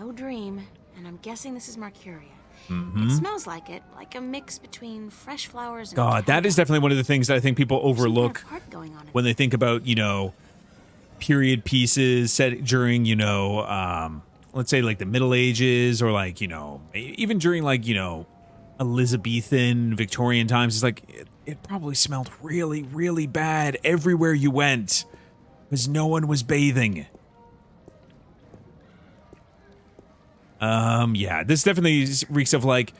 No dream, and I'm guessing this is Mercuria. Mm-hmm. It smells like it, like a mix between fresh flowers and God, that is definitely one of the things that I think people overlook when they think about, period pieces set during, let's say like the Middle Ages or like, even during like, Elizabethan, Victorian times. It's like, it probably smelled really, really bad everywhere you went because no one was bathing. Yeah, this definitely reeks of like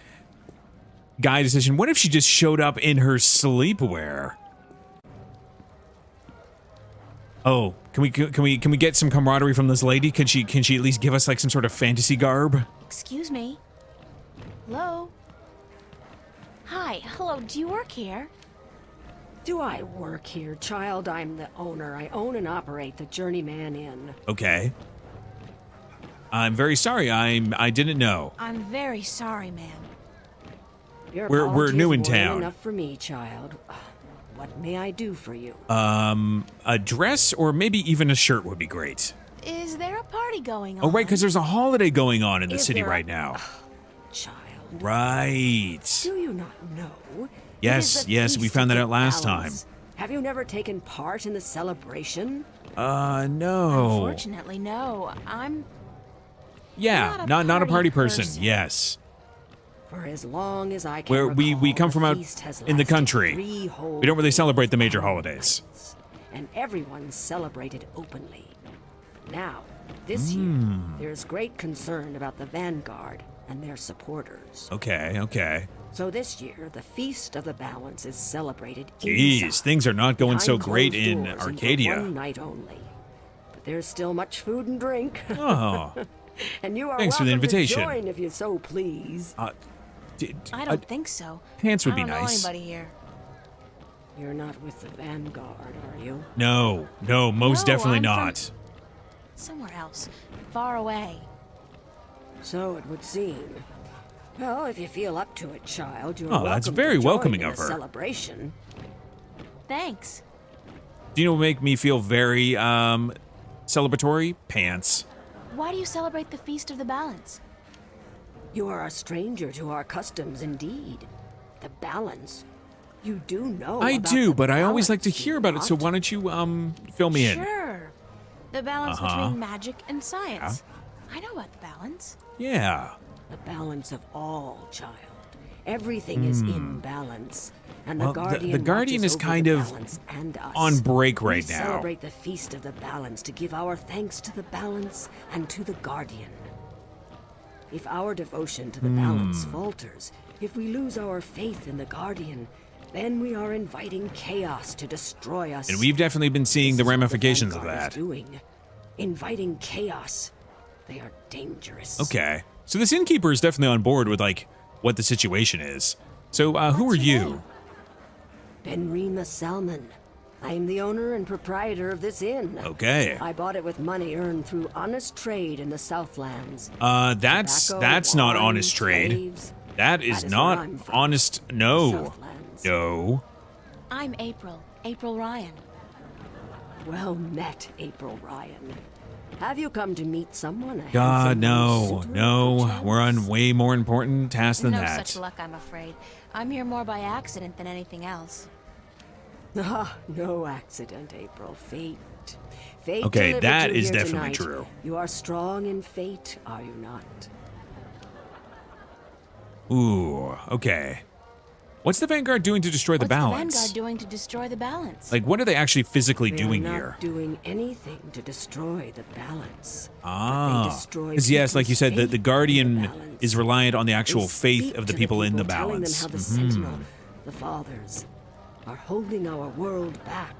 guy decision. What if she just showed up in her sleepwear? Oh, can we get some camaraderie from this lady? Can she at least give us like some sort of fantasy garb? Excuse me. Hello? Hi, hello, do you work here? Do I work here, child? I'm the owner. I own and operate the Journeyman Inn. Okay. I'm very sorry. I didn't know. I'm very sorry, ma'am. We're new in town. Enough for me, child. What may I do for you? A dress or maybe even a shirt would be great. Is there a party going on? Oh, right, because there's a holiday going on in the city right now. Child. Right. Do you not know? Yes, we found that out last time. Have you never taken part in the celebration? No. Unfortunately, no. Yeah, not a party person. Yes. For as long as I can Where we recall, come from out in the country. 3 whole We don't really celebrate the major days. holidays. And everyone celebrated openly. But now, this year, there's great concern about the Vanguard and their supporters. Okay. So this year, the Feast of the Balance is celebrated Jeez, inside, things are not going so behind great closed in doors and for Arcadia. one night only. But there's still much food and drink. Oh. And you are Thanks for the welcome invitation. to join if you so please. I don't think so. Pants would be I don't nice. know anybody here. You're not with the Vanguard, are you? No, most No, definitely I'm from- not. Somewhere else. Far away. So it would seem. Well, if you feel up to it, child, you're Oh, welcome that's to very join welcoming in of the her. Celebration. Thanks. Do you know what make me feel very celebratory? Pants. Why do you celebrate the Feast of the Balance? You are a stranger to our customs, indeed. The balance. You do know. I about do, the but I always like balance, to do hear you about it. So not? why don't you fill me in? Sure. The balance Uh-huh. between magic and science. I know about the balance. Yeah. The balance of all, child. Everything is in balance. And Well, the the Guardian Guardian watches is over kind the of balance and us. on break right we now. Celebrate the Feast of the Balance to give our thanks to the balance and to the Guardian. If our devotion to the balance falters, if we lose our faith in the Guardian, then we are inviting chaos to destroy us. And we've definitely been seeing the This is what ramifications of Vanguard is that. doing. Inviting chaos. They are dangerous. Okay. So this innkeeper is definitely on board with like what the situation is. So who are What's your you? name? Benrima Salmon. I am the owner and proprietor of this inn. Okay. I bought it with money earned through honest trade in the Southlands. That's Tobacco, not wine, honest trade. slaves. That is That is not where I'm from. honest. No. Southlands. No. I'm April Ryan. Well met, April Ryan. Have you come to meet someone? A God, handsome no. suitor, No. perchance? We're on way more important tasks than No that. such luck, I'm afraid. I'm here more by accident than anything else. Ah, no accident, April. Fate. Fate Okay, delivered that you is here definitely tonight. true. You are strong in fate, are you not? Ooh, okay. What's the Vanguard doing to destroy the What's balance? the Vanguard doing to destroy the balance? Like, what are they actually physically They doing are not here? doing anything to destroy the balance. Ah, because yes, like you said, the Guardian is reliant on the actual faith of the people in the balance. Telling them how the Sentinel, the Fathers, are holding our world back.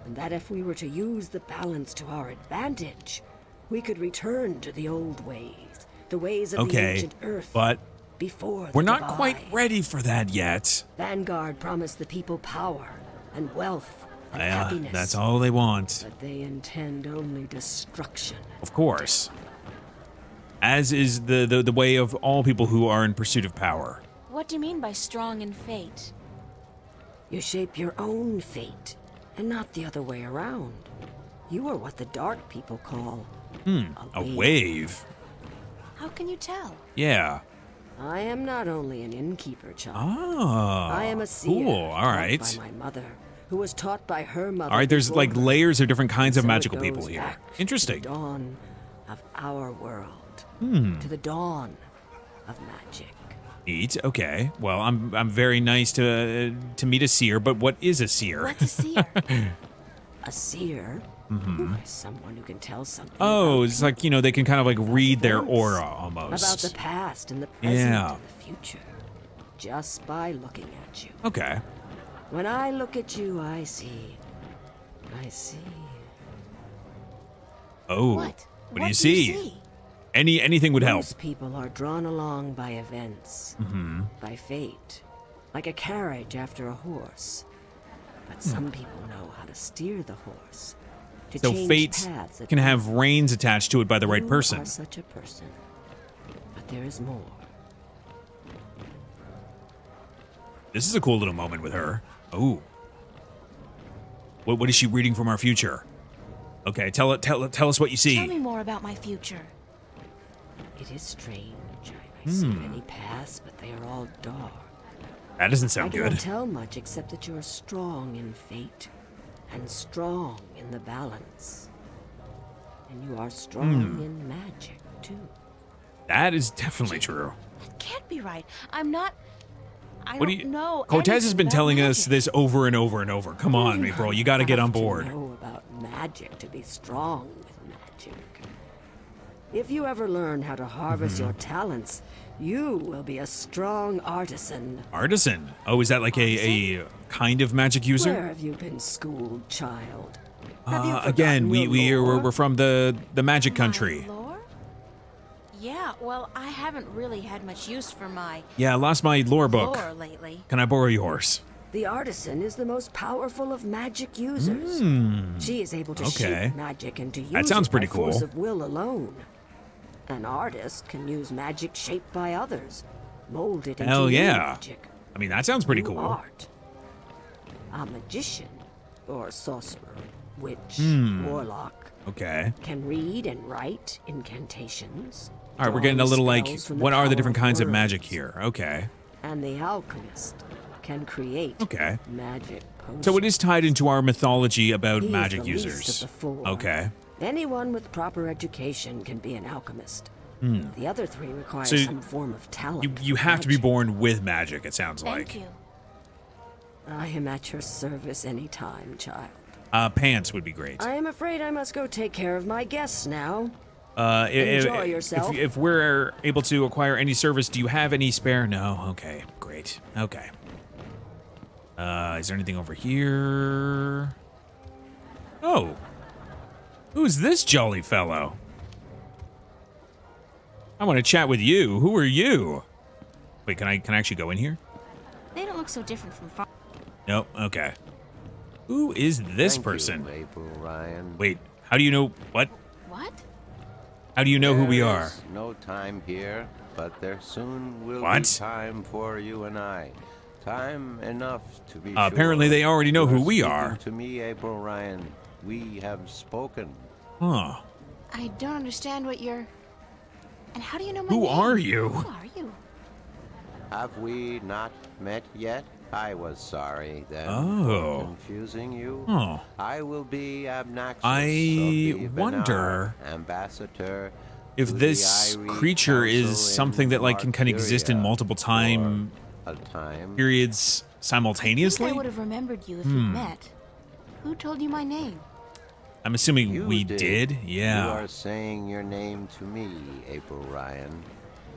And that if we were to use the balance to our advantage, we could return to the old ways, the ways of the Okay, ancient Earth. but before the we're not divide. quite ready for that yet. Vanguard promised the people power and wealth and happiness. That's all they want, But they intend only destruction. of course. As is the way of all people who are in pursuit of power. What do you mean by strong in fate? You shape your own fate, and not the other way around. You are what the dark people call A wave. How can you tell? Yeah. I am not only an innkeeper, child. Ah. I am a seer. Cool. All right. Taught by my mother, who was taught by her mother. All right. There's before like her. layers of different kinds of So it magical goes people here. back to the Interesting. dawn of our world. To the dawn of magic. Neat. Okay. Well, I'm very nice to meet a seer, but what is a seer? What's a seer? A seer is someone who can tell something. Oh, about it's like, you know, they can kind of like read their events, aura about almost. the past and the present Yeah. and the future, just by looking at you. Okay. When I look at you, I see. Oh. What? What do you see? Anything would help. Most people are drawn along by events, by fate, like a carriage after a horse. But some people know how to steer the horse. To So change fate paths at can will. have reins attached to it by the right You person. are such a person. But there is more. This is a cool little moment with her. Oh. What is she reading from our future? Okay, tell us what you see. Tell me more about my future. It is strange. I see many paths, but they are all dark. That doesn't I sound cannot good. tell much except that you are strong in fate and strong in the balance. And you are strong in magic, too. That is definitely true. That can't be right. I'm not. I What don't do you know. Cortez has anything been about telling us magic. this over and over and over. Come on, April, you got to get on Have to board. know about magic to be strong with magic. If you ever learn how to harvest your talents, you will be a strong artisan. Artisan. Oh, is that like a kind of magic Where user? have you been schooled, child? Have you Again, forgotten your lore? we're from the magic My country. lore? Yeah, well, I haven't really had much use for my Yeah, I lost my lore book. lore lately. Can I borrow yours? The artisan is the most powerful of magic users. She is able to Okay. shape magic and to use That sounds it pretty by force cool. of will alone. An artist can use magic shaped by others, mold it into Hell new yeah. magic. I mean, that sounds pretty New cool. Art. A magician, or sorcerer, witch, warlock, Okay. can read and write incantations. All right, we're getting a draw little like, spells from what are the power different kinds of magic words. here? Okay. And the alchemist can create Okay. magic potions. So it is tied into our mythology about He is magic the least users. of the four. Okay. Anyone with proper education can be an alchemist. The other three require So some form of talent. You for have to be magic. born with magic, it sounds Thank like. you. I am at your service any time, child. Pants would be great. I am afraid I must go take care of my guests now. Enjoy yourself. If we're able to acquire any service, do you have any spare? No. Okay, great. Okay. Is there anything over here? Oh. Who's this jolly fellow? I want to chat with you. Who are you? Wait, can I actually go in here? They don't look so different from far. Nope. Okay. Who is this Thank person? You, April Ryan. Wait, how do you know what? What? How do you know who we There are? is no time here, but there soon will What? be time for you and I. Time enough to be Apparently sure. they already know You who we speaking are. To me, April Ryan, we have spoken. Huh. I don't understand what you're. And how do you know my Who name? are you? Who are you? Have we not met yet? I was sorry then Oh. for confusing you. Oh. I will be obnoxious. I of the wonder Venar ambassador if to the this Irie creature is Council something in that like can kind of exist in Martyria multiple time for a time. periods I think simultaneously. I would have remembered you if we'd met. Who told you my name? I'm assuming You we did. You Yeah. are saying your name to me, April Ryan.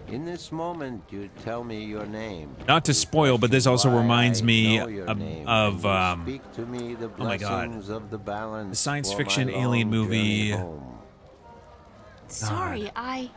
In this moment, you tell me your name. Not to spoil, but this also Why reminds I me know your name, of and you speak to me the oh my God. blessings of the balance The science for fiction my alien long movie. journey home. Sorry, I.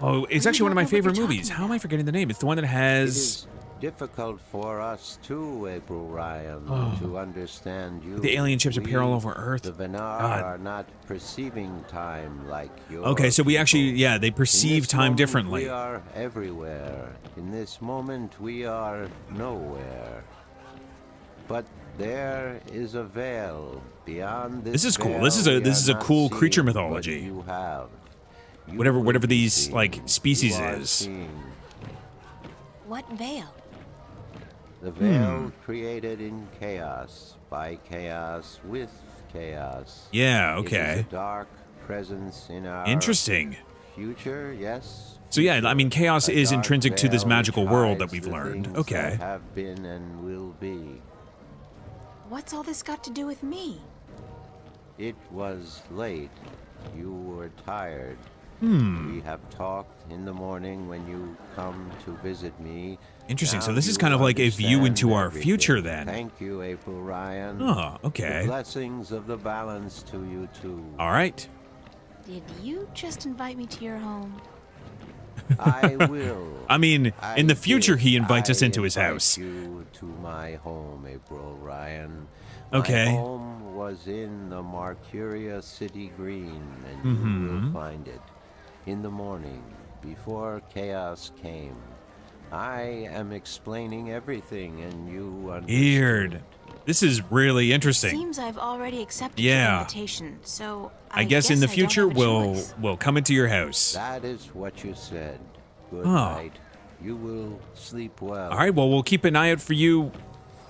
oh, it's I actually one of my don't know what favorite you're movies. talking How am I forgetting the name? It's the one that It has is difficult for us too, April Ryan, to understand you. The alien ships appear all over Earth. The Venar God. are not perceiving time like you. Okay, so we actually they perceive time differently. We are everywhere. In this moment, we are nowhere. But There is a veil beyond this. This is cool. veil This we is are a not cool seeing creature what mythology. You have. You Whatever will be these seen. like species You are is. seen. What veil? The veil created in chaos, by chaos, with chaos. Yeah, It is okay. a dark presence in our Interesting. future, yes. So yeah, I mean, chaos A is dark intrinsic to this veil magical which world that hides we've the learned. things Okay. that have been and will be. What's all this got to do with me? It was late. You were tired. Hmm. We have talked in the morning when you come to visit me. Interesting. So Now this is you kind of like a view understand into our everything. future then. Thank you, April Ryan. Oh, The okay. blessings of the balance to you too. All right. Did you just invite me to your home? I will. I mean, I in the future, did. he invites us I into his invite house. You to my home, April Ryan. My Okay. home was in the Marcuria City Green, and you Mm-hmm. will find it in the morning before chaos came. I am explaining everything, and you understood. Weird. This is really interesting. Seems I've already accepted Yeah. your invitation, so I guess in the I don't future have a choice. we'll come into your house. That is what you said. Good Oh. night. You will sleep well. All right. Well, we'll keep an eye out for you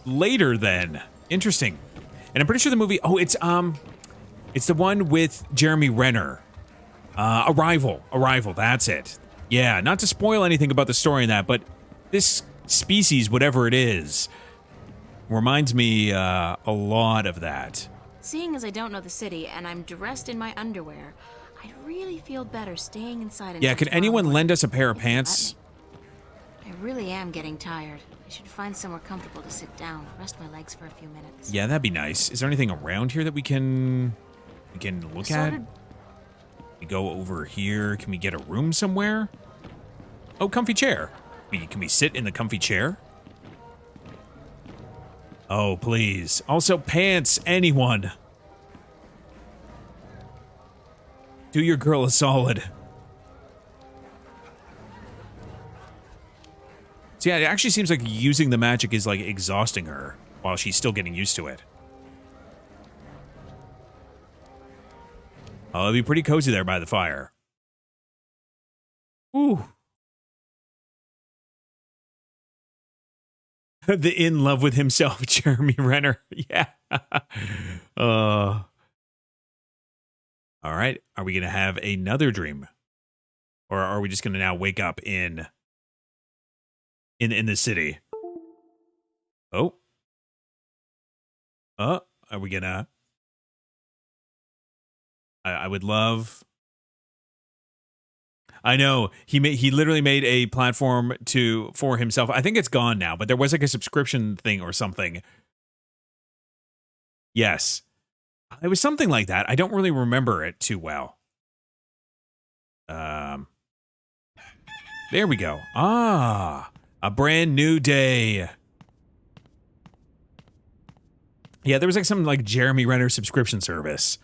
later then. Interesting. And I'm pretty sure the movie. Oh, it's the one with Jeremy Renner. Arrival. That's it. Yeah. Not to spoil anything about the story in that, but this species, whatever it is, reminds me a lot of that. Seeing as I don't know the city and I'm dressed in my underwear, I'd really feel better staying inside. Yeah. until Could tomorrow anyone morning, lend us a pair of if you'll let pants? me. I really am getting tired. I should find somewhere comfortable to sit down, rest my legs for a few minutes. Yeah, that'd be nice. Is there anything around here that we can look at? Assorted- We go over here. Can we get a room somewhere? Oh, comfy chair. Can we sit in the comfy chair? Oh, please. Also, pants. Anyone. Do your girl a solid. So yeah, it actually seems like using the magic is like exhausting her while she's still getting used to it. Oh, it'd be pretty cozy there by the fire. Ooh. The in love with himself, Jeremy Renner. Yeah. All right. Are we going to have another dream? Or are we just going to now wake up in the city? Oh. Are we going to... I would love... I know he literally made a platform for himself. I think it's gone now, but there was like a subscription thing or something. Yes, it was something like that. I don't really remember it too well. There we go. Ah, a brand new day. Yeah, there was like some like Jeremy Renner subscription service.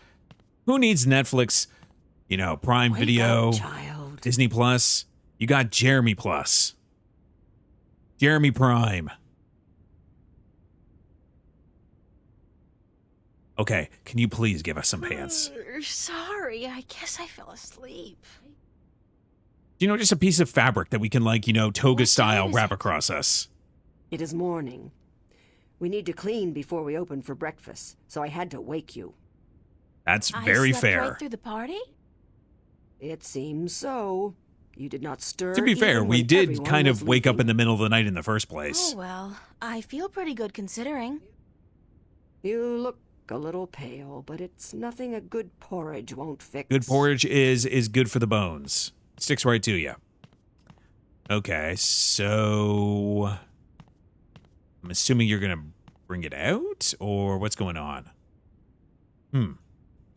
Who needs Netflix? You know, Prime Wake Video. up, child. Disney Plus, you got Jeremy Plus. Jeremy Prime. Okay, can you please give us some pants? Sorry, I guess I fell asleep. You know, just a piece of fabric that we can, like, you know, toga What style time is wrap it? across us. It is morning. We need to clean before we open for breakfast, so I had to wake you. That's I very slept fair. Right through the party? It seems so. You did not stir. To be fair, even we when did everyone kind was of wake up leaving. in the middle of the night in the first place. Oh, well, I feel pretty good considering. You look a little pale, but it's nothing a good porridge won't fix. Good porridge is good for the bones. It sticks right to you. Okay, so I'm assuming you're gonna bring it out, or what's going on?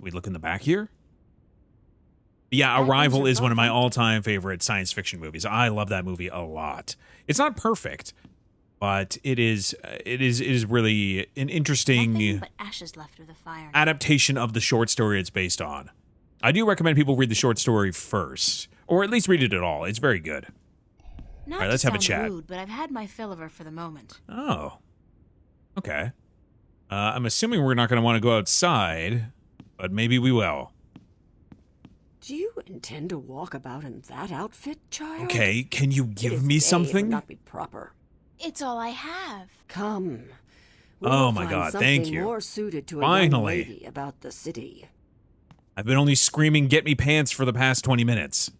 We look in the back here? Yeah, That Arrival one's is one of my rough. all-time favorite science fiction movies. I love that movie a lot. It's not perfect, but it is really an interesting Nothing but ashes left of the fire. adaptation of the short story it's based on. I do recommend people read the short story first, or at least read it at all. It's very good. Not All right, to let's have a sound chat. rude, but I've had my fill of her for the moment. Oh. Okay. I'm assuming we're not going to want to go outside, but maybe we will. Do you intend to walk about in that outfit, child? Okay, can you give It me is gay, something? It would not be proper. It's all I have. Come. Oh We'll my find God, something thank you. More suited to a Finally. young lady about the city. I've been only screaming, "Get me pants" for the past 20 minutes.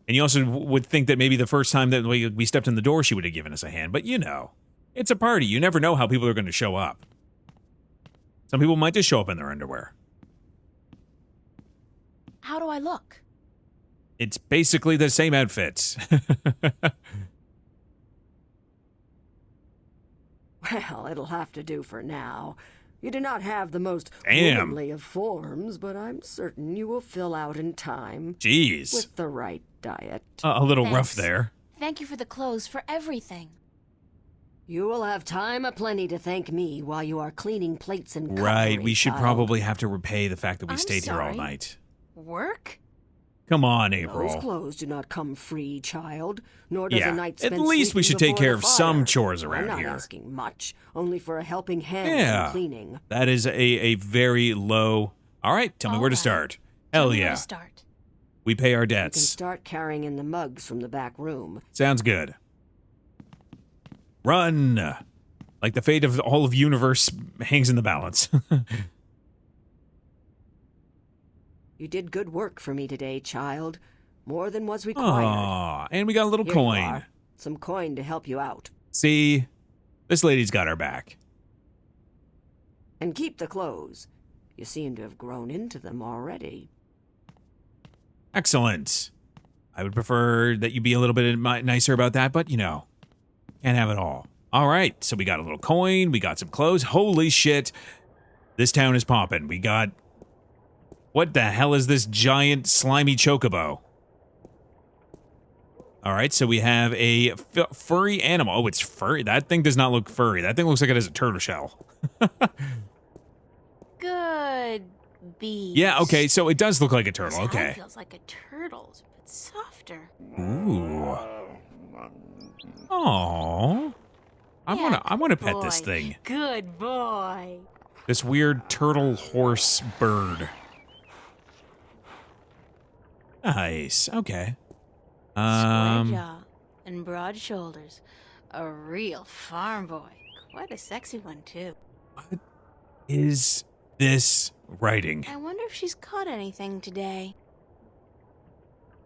And you also would think that maybe the first time that we stepped in the door, she would have given us a hand. But you know, it's a party. You never know how people are going to show up. Some people might just show up in their underwear. How do I look? It's basically the same outfits. Well, it'll have to do for now. You do not have the most Damn. womanly of forms, but I'm certain you will fill out in time. Jeez. With the right diet. A little rough Thanks. there. Thank you for the clothes, for everything. You will have time aplenty to thank me while you are cleaning plates and cutlery, Right, we should child. probably have to repay the fact that we I'm stayed here all sorry. night. Work? Come on, Those April. clothes do not come free, child. Nor does Yeah, a night at spent least we sleeping should take before care the of some fire. chores I'm around not here. asking much, only for a helping hand Yeah. in cleaning. That is a very low... All right, tell me where to All right. start. Tell Hell me where yeah. to start. We pay our You can debts. start carrying in the mugs from the back room. Sounds good. Run! Like the fate of all of universe hangs in the balance. You did good work for me today, child. More than was required. Aw, and we got a little Here you coin. are. Some coin to help you out. See? This lady's got our back. And keep the clothes. You seem to have grown into them already. Excellent. I would prefer that you be a little bit nicer about that, but you know, can't have it all. All right, so we got a little coin, we got some clothes. Holy shit, this town is popping. We got... What the hell is this giant slimy chocobo? All right, so we have a furry animal. Oh, it's furry. That thing does not look furry. That thing looks like it has a turtle shell. Good beast. Yeah, okay, so it does look like a This turtle. hide Okay. feels like a turtle's, but softer. Ooh. Aww. I Yeah, wanna good pet this boy. thing. Good boy. This weird turtle horse bird. Nice. Okay. Square jaw and broad shoulders. A real farm boy. Quite a sexy one, too. What is this writing? I wonder if she's caught anything today.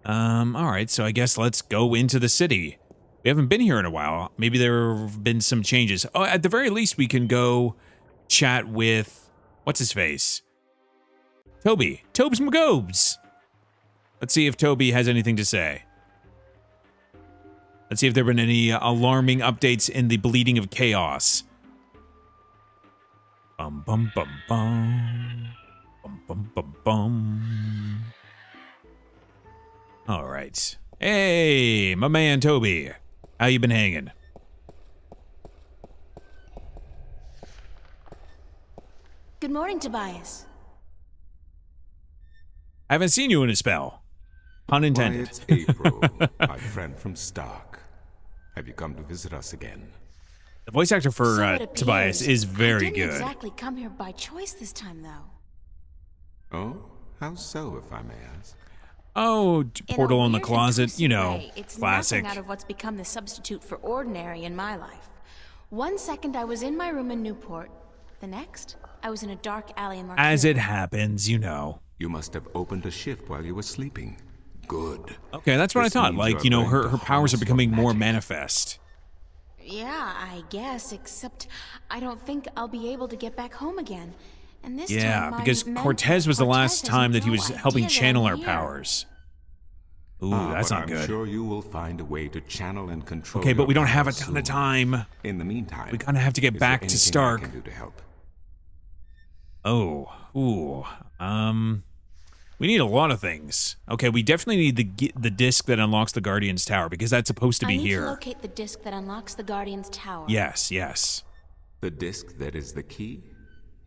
All right, so I guess let's go into the city. We haven't been here in a while. Maybe there have been some changes. Oh, at the very least, we can go chat with, what's his face? Toby. Tobes McGobes. Let's see if Toby has anything to say. Let's see if there have been any alarming updates in the Bleeding of Chaos. Bum bum bum bum. Bum bum bum bum. All right. Hey, my man Toby. How you been hanging? Good morning, Tobias. I haven't seen you in a spell. Pun Why, intended. it's April, my friend from Stark. Have you come to visit us again? The voice actor for So it Tobias appears. is very I didn't good. exactly come here by choice this time, though. Oh? How so, if I may ask? Oh, In a portal in the weird and closet, twisted you know, way, it's classic. nothing out of what's become the substitute for ordinary in my life. One second I was in my room in Newport. The next, I was in a dark alley in Marquette. As it happens, you know. You must have opened a shift while you were sleeping. Good. Okay, that's what This I thought. means Like, are you know, going her to powers are harness your becoming more magic. manifest. Yeah, I guess, except I don't think I'll be able to get back home again. And this Yeah, time my because mentor, Cortez was the last has time that he no was helping idea that channel I'm our here. powers. Ooh, Ah, that's but not I'm good. sure you will find a way to channel and control Okay, but your we don't have a powers ton of soon. time. In the meantime, We kinda have to get is there back to anything Stark. I can do to help? Oh, ooh, we need a lot of things. Okay, we definitely need the disc that unlocks the Guardian's Tower because that's supposed to be I need here. to locate the disc that unlocks the Guardian's Tower. Yes, yes. The disc that is the key?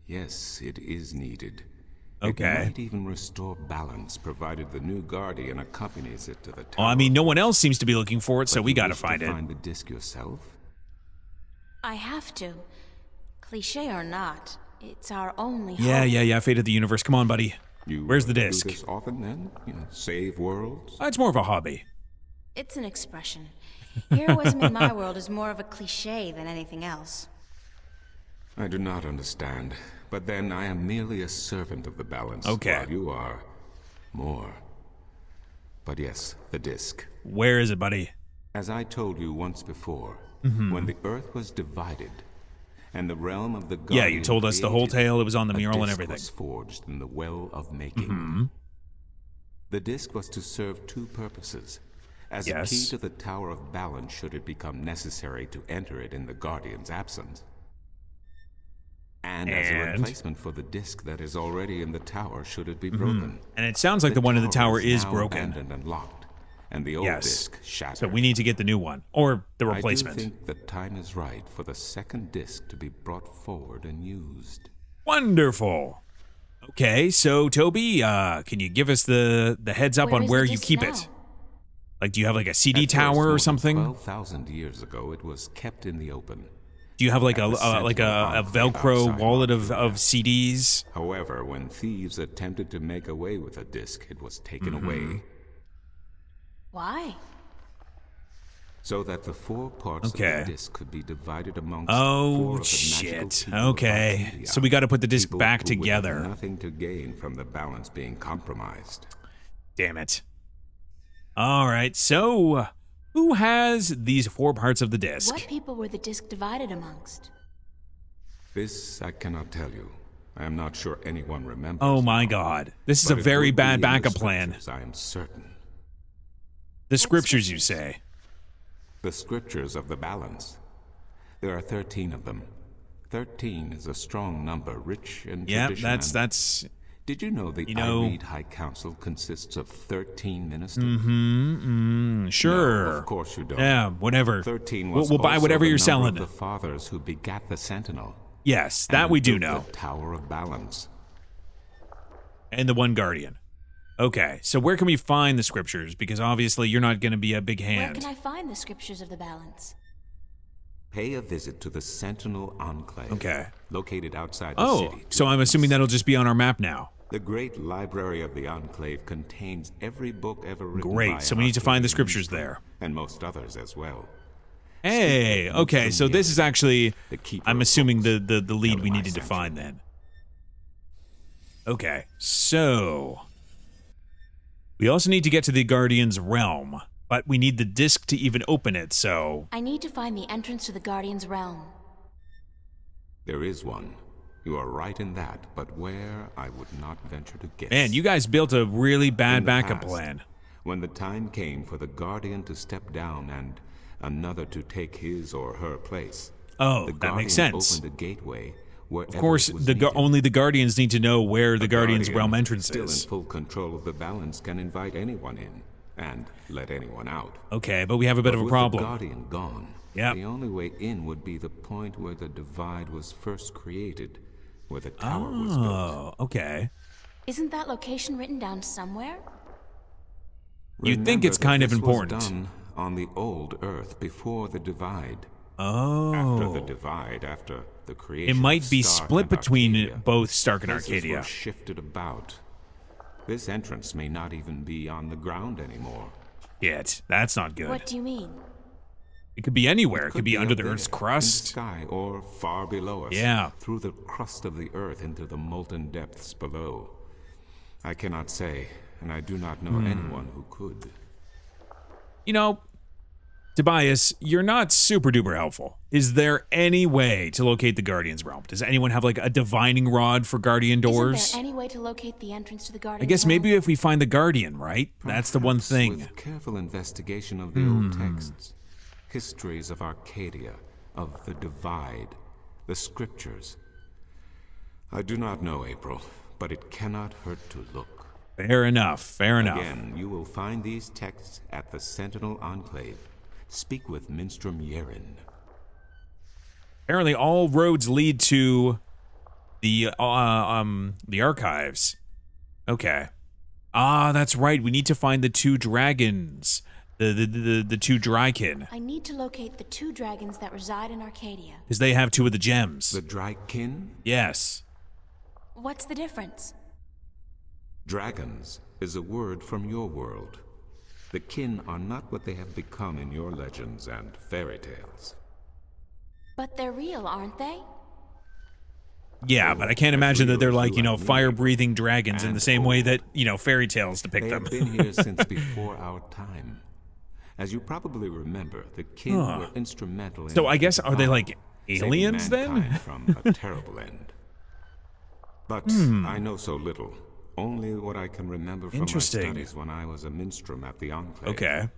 Yes, it is needed. Okay. It might even restore balance, provided the new Guardian accompanies it to the tower. Well, I mean, no one else seems to be looking for it, so But we you gotta wish to find it. Find the disc yourself? I have to. Cliché or not, it's our only hope. Yeah. Fate of the universe. Come on, buddy. Where's the do disc? this often then? Save worlds? It's more of a hobby. It's an expression. Heroism in my world is more of a cliché than anything else. I do not understand. But then I am merely a servant of the balance. Okay. While you are more. But yes, the disc. Where is it, buddy? As I told you once before, when the Earth was divided, and the realm of the Guardian Yeah, you told us the whole created, tale. It was on the a mural and disc everything. was forged in the well of making. The disc was to serve two purposes. As a key to the Tower of Balance should it become necessary to enter it in the Guardian's absence. And as a replacement for the disc that is already in the tower should it be broken. And it sounds like the one in the tower is broken. Abandoned and locked, and the old disc shattered. So we need to get the new one, or the replacement. I do think the time is right for the second disc to be brought forward and used. Wonderful. Okay, so Toby, can you give us the heads up on where you keep it? Like, do you have like a CD tower or something? 12,000 years ago, it was kept in the open. Do you have like a Velcro wallet of CDs? However, when thieves attempted to make away with a disc, it was taken away. Why? So that the four parts of the disc could be divided amongst Oh shit. Okay. So we got to put the disc back together. Nothing to gain from the balance being compromised. Damn it. All right. So who has these four parts of the disc? What people were the disc divided amongst? This I cannot tell you. I am not sure anyone remembers. Oh my god. This is a very bad backup plan. I am certain. The scriptures, you say? The scriptures of the balance. There are 13 of them. 13 is a strong number, rich in tradition. Yeah, that's. Did you know the Irede High Council consists of 13 ministers? Sure. No, of course you don't. Yeah, whatever. 13 was we'll buy whatever you're selling. The fathers who begat the Sentinel. Yes, that we do know. The Tower of Balance. And the one Guardian. Okay, so where can we find the scriptures? Because obviously you're not going to be a big hand. Where can I find the scriptures of the balance? Pay a visit to the Sentinel Enclave. Okay. Located outside the city. Oh, so I'm assuming that'll just be on our map now. The great library of the Enclave contains every book ever written by Great, so we need to find the scriptures there. And most others as well. Hey, okay, so this is actually, I'm assuming the lead we needed to find then. Okay, so we also need to get to the Guardian's realm, but we need the disc to even open it, so... I need to find the entrance to the Guardian's realm. There is one. You are right in that, but where, I would not venture to guess. Man, you guys built a really bad backup plan. When the time came for the Guardian to step down and another to take his or her place. Oh, that makes sense. Opened a gateway. Of course, only the Guardians need to know where the Guardian's realm entrance is. Still in full control of the balance can invite anyone in and let anyone out. Okay, but we have a bit of a problem. With the Guardian gone, the only way in would be the point where the divide was first created, where the tower was built. Oh, okay. Isn't that location written down somewhere? You'd think it's kind of important. Was done on the old Earth before the divide. Oh. After the divide, after the creation. It might be Stark split and between Arcadia, both Stark and places Arcadia. Were shifted about. This entrance may not even be on the ground anymore. Yet, that's not good. What do you mean? It could be anywhere. It could be under the up Earth's there, crust. in the sky, or far below us. Yeah. Through the crust of the Earth into the molten depths below. I cannot say, and I do not know anyone who could. You know, Tobias, you're not super duper helpful. Is there any way to locate the Guardian's realm? Does anyone have like a divining rod for Guardian doors? Isn't there any way to locate the entrance to the Guardian's I guess realm? maybe if we find the Guardian, right? That's the one thing. With careful investigation of the old texts, histories of Arcadia, of the divide, the scriptures. I do not know, April, but it cannot hurt to look. Fair enough, fair enough. Again, you will find these texts at the Sentinel Enclave. Speak with Minstrom Yerin. Apparently all roads lead to the archives. Okay. Ah, that's right. We need to find the two dragons. The two Drykin. I need to locate the two dragons that reside in Arcadia. Because they have two of the gems. The Drykin? Yes. What's the difference? Dragons is a word from your world. The kin are not what they have become in your legends and fairy tales. But they're real, aren't they? Yeah, but I can't imagine that they're like, fire-breathing dragons in the same way that, fairy tales depict They them. have been here since before our time. As you probably remember, the kin were instrumental in... So I guess, are they like saving aliens then? mankind from a terrible end. But I know so little. Only what I can remember from my Interesting. studies when I was a minstrel at the Enclave. Okay.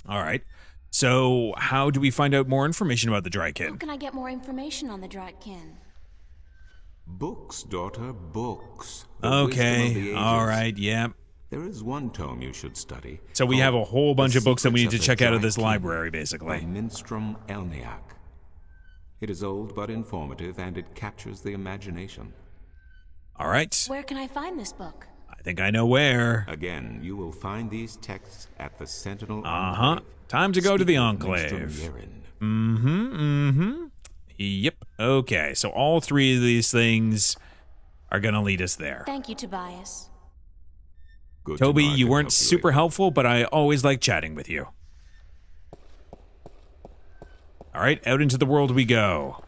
All right. So how do we find out more information about the How Drykin? can I get more information on the Drykin? Books, daughter, books. The wisdom of the Okay. ages. All right. Yeah. There is one tome you should study. So we called have a whole bunch The of books that we need to Secrets check the out of this Drykin library, by basically. Minstrom Elniak. It is old but informative, and it captures the imagination. All right. Where can I find this book? I think I know where. Again, you will find these texts at the Sentinel Uh-huh. Enclave. Time to go to the Speaking of Enclave. Minstrom Yeren, Yep. Okay. So all three of these things are going to lead us there. Thank you, Tobias. good to Toby, know I you can weren't help you super later. helpful, but I always like chatting with you. All right, out into the world we go.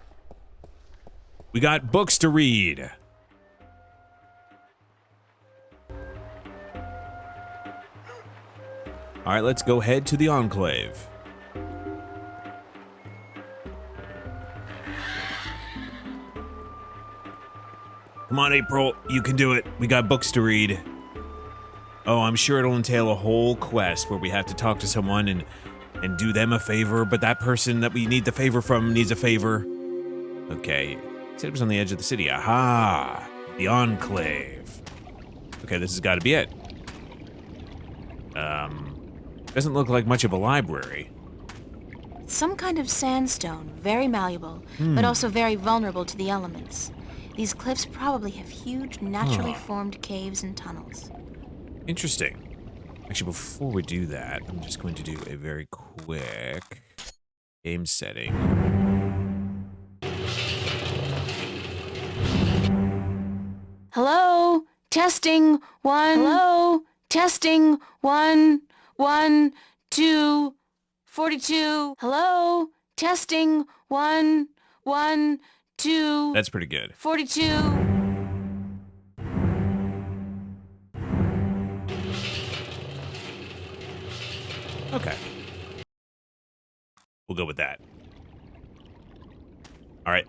We got books to read. All right, let's go head to the Enclave. Come on, April, you can do it. We got books to read. Oh, I'm sure it'll entail a whole quest where we have to talk to someone and do them a favor, but that person that we need the favor from needs a favor. Okay, said it was on the edge of the city. Aha! The Enclave. Okay, this has got to be it. Doesn't look like much of a library. Some kind of sandstone, very malleable, but also very vulnerable to the elements. These cliffs probably have huge, naturally formed caves and tunnels. Interesting. Actually, before we do that, I'm just going to do a very quick game setting. Hello? Testing 1. Hello? Testing 1. 1, 2, 42. Hello? Testing 1. 1, 2. That's pretty good. 42. Okay. We'll go with that. All right.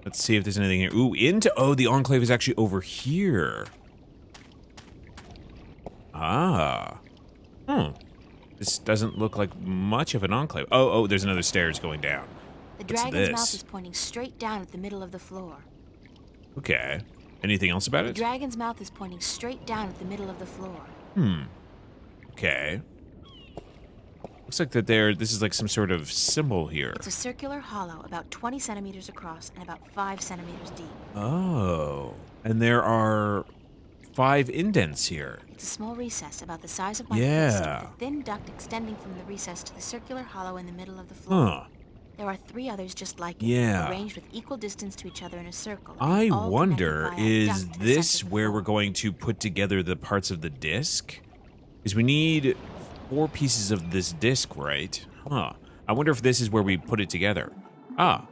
Let's see if there's anything here. Ooh, the Enclave is actually over here. Ah. This doesn't look like much of an Enclave. Oh, there's another stairs going down. The What's dragon's this? mouth is pointing straight down at the middle of the floor. Okay. Anything else about The it? dragon's mouth is pointing straight down at the middle of the floor. Okay. Looks like this is like some sort of symbol here. It's a circular hollow about 20 centimeters across and about 5 centimeters deep. Oh. And there are 5 indents here. It's a small recess about the size of my Yeah. fist, with a thin duct extending from the recess to the circular hollow in the middle of the floor. Huh. There are 3 others just like it, Yeah. arranged with equal distance to each other in a circle. I all wonder, connected by a is duct to the this center of the where floor. we're going to put together the parts of the disc? Because we need 4 pieces of this disc, right? Huh. I wonder if this is where we put it together. Ah.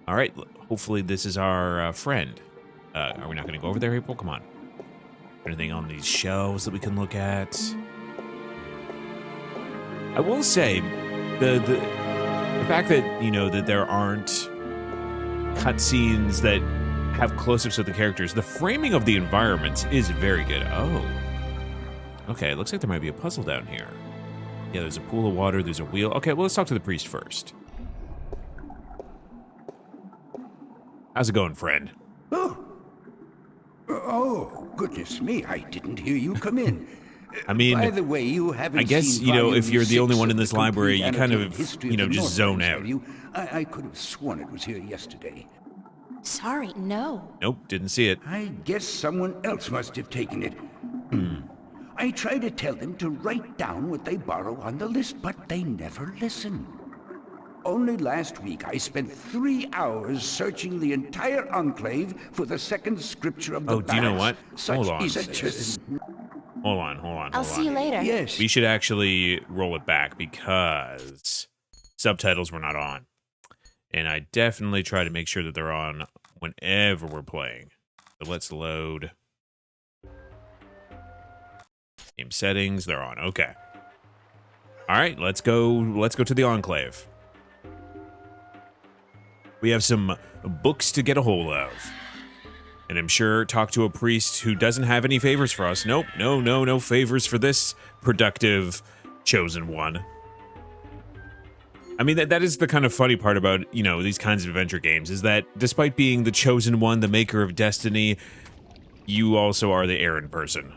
All right. Hopefully this is our friend. Are we not going to go over there, April? Come on. Anything on these shelves that we can look at? I will say, the fact that, that there aren't cutscenes that have close-ups of the characters, the framing of the environments is very good. Oh. Okay, it looks like there might be a puzzle down here. Yeah, there's a pool of water, there's a wheel. Okay, well, let's talk to the priest first. How's it going, friend? Oh, goodness me, I didn't hear you come in. I mean, By the way, you haven't I guess, seen if volume you're the only 6 one in of this the complete library, you kind annotated of, history of the just Northlands, zone out. have you? I could have sworn it was here yesterday. Sorry, no. Nope, didn't see it. I guess someone else must have taken it. I try to tell them to write down what they borrow on the list, but they never listen. Only last week I spent 3 hours searching the entire Enclave for the second scripture of the do you know what? Such Hold on. is Hold on. I'll see you later. Yes. We should actually roll it back because subtitles were not on. And I definitely try to make sure that they're on whenever we're playing. So let's load. Game settings, they're on. Okay. All right, let's go to the Enclave. We have some books to get a hold of. And I'm sure talk to a priest who doesn't have any favors for us. Nope, no favors for this productive chosen one. I mean, that is the kind of funny part about, you know, these kinds of adventure games, is that despite being the chosen one, the maker of destiny, you also are the errand person.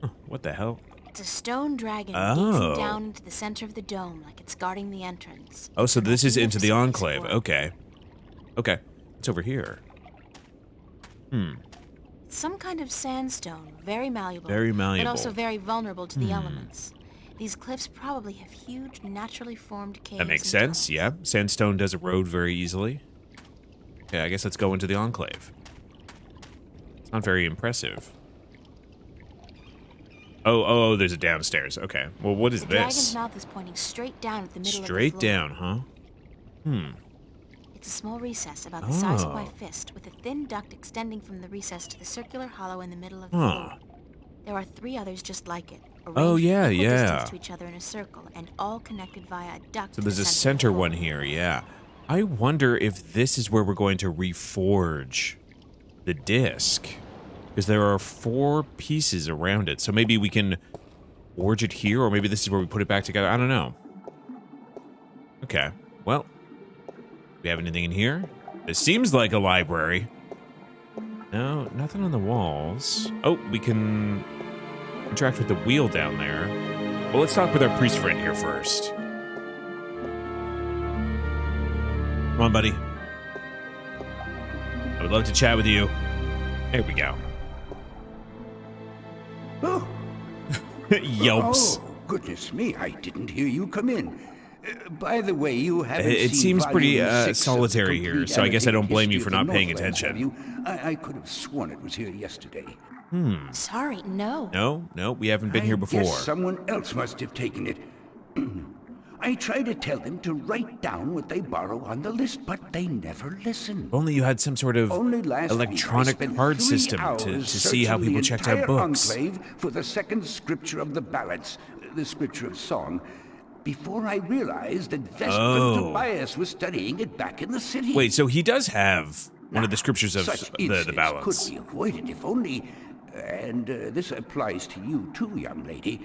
Huh, what the hell? It's a stone dragon gazing down into the center of the dome like it's guarding the entrance. Oh, so this is into the Enclave. Okay. Okay. It's over here. It's some kind of sandstone, very malleable. Very malleable. But also very vulnerable to the elements. These cliffs probably have huge, naturally formed caves. That makes and sense, tunnels. yeah. Sandstone does erode very easily. Okay, I guess let's go into the Enclave. It's not very impressive. Oh, there's a downstairs. Okay. Well, what is The this? dragon's mouth is pointing straight down at the middle Straight of the floor. down, huh? It's a small recess about the size of my fist, with a thin duct extending from the recess to the circular hollow in the middle of the floor. There are 3 others just like it. Oh, yeah, equal yeah. distance to each other in a circle, and all connected via a duct. So to there's the a center center of the one floor. here, yeah. I wonder if this is where we're going to reforge the disc. Because there are 4 pieces around it. So maybe we can forge it here, or maybe this is where we put it back together. I don't know. Okay, well. Do we have anything in here? This seems like a library. No, nothing on the walls. Oh, we can interact with the wheel down there. Well, let's talk with our priest friend here first. Come on, buddy. I would love to chat with you. There we go. Oh, Yelps. oh, goodness me, I didn't hear you come in. By the way, you haven't It seen seems pretty volume 6 of solitary the here, complete so I guess I don't blame you history for of not the paying Northlands, attention. have you? I could have sworn it was here yesterday. Sorry, no. No, we haven't been here before. I guess someone else must have taken it. I try to tell them to write down what they borrow on the list, but they never listen. If only you had some sort of Only last electronic week I spent card 3 system hours to see how searching people the checked out entire books. Enclave for the second scripture of the ballads, the scripture of song, before I realized that Vesprin Tobias was studying it back in the city. Wait, so he does have one of the scriptures of Such the incidents ballads. could be avoided if only, and this applies to you too, young lady,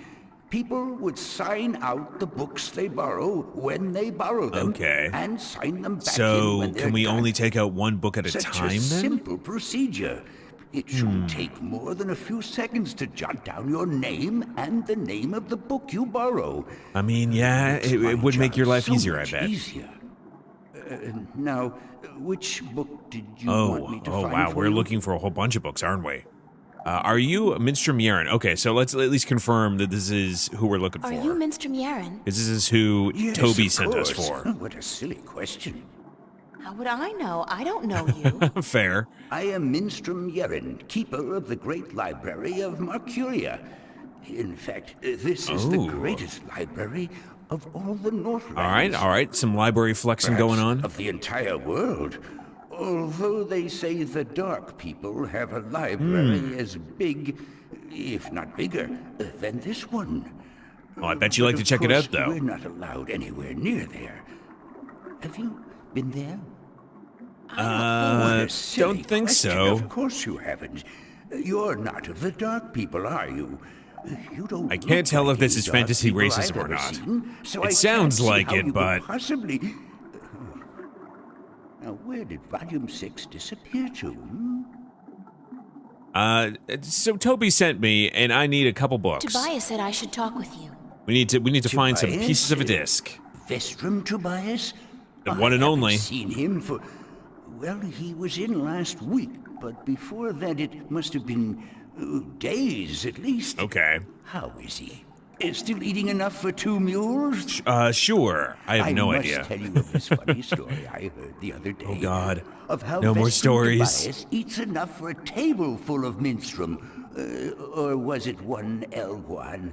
people would sign out the books they borrow when they borrow them, Okay. and sign them back in So when they're can we done. only take out one book at a Such time a then? simple procedure. It shouldn't take more than a few seconds to jot down your name and the name of the book you borrow. I mean, yeah, Makes it my would make job your life so easier, I much bet. Easier. Now, which book did you want me to Oh, find wow, for we're you? looking for a whole bunch of books, aren't we? Are you Minstrom Yaren? Okay, so let's at least confirm that this is who we're looking Are for. you Minstrom Yaren? Because this is who Yes, Toby of sent us course. for. What a silly question. How would I know? I don't know you. Fair. I am Minstrom Yeren, keeper of the great library of Marcuria. In fact, this is the Oh. greatest library of all the Northlands. All right, some library flexing Perhaps going on. of the entire world. Although they say the Dark People have a library as big, if not bigger, than this one. Oh, I bet you like But to of check it course, out, though. We're not allowed anywhere near there. Have you been there? What a silly don't think question. so. Of course you haven't. You're not of the Dark People, are you? You don't. I can't look tell like if this any is Dark fantasy people racism I've or ever not. seen, so It I sounds can't see like how it, you but- could possibly. Now, where did Volume 6 disappear to? So Toby sent me, and I need a couple books. Tobias said I should talk with you. We need to find some Tobias? pieces of a disc. Vestrum Tobias? The one and I haven't only. seen him for. Well, he was in last week, but before that it must have been days at least. Okay. How is he? Still eating enough for 2 mules? Sure. I have no idea. I must tell you of this funny story I heard the other day. Oh, God. Of how No more Vesper stories. Tobias eats enough for a table full of minstrum. Or was it one Elguan?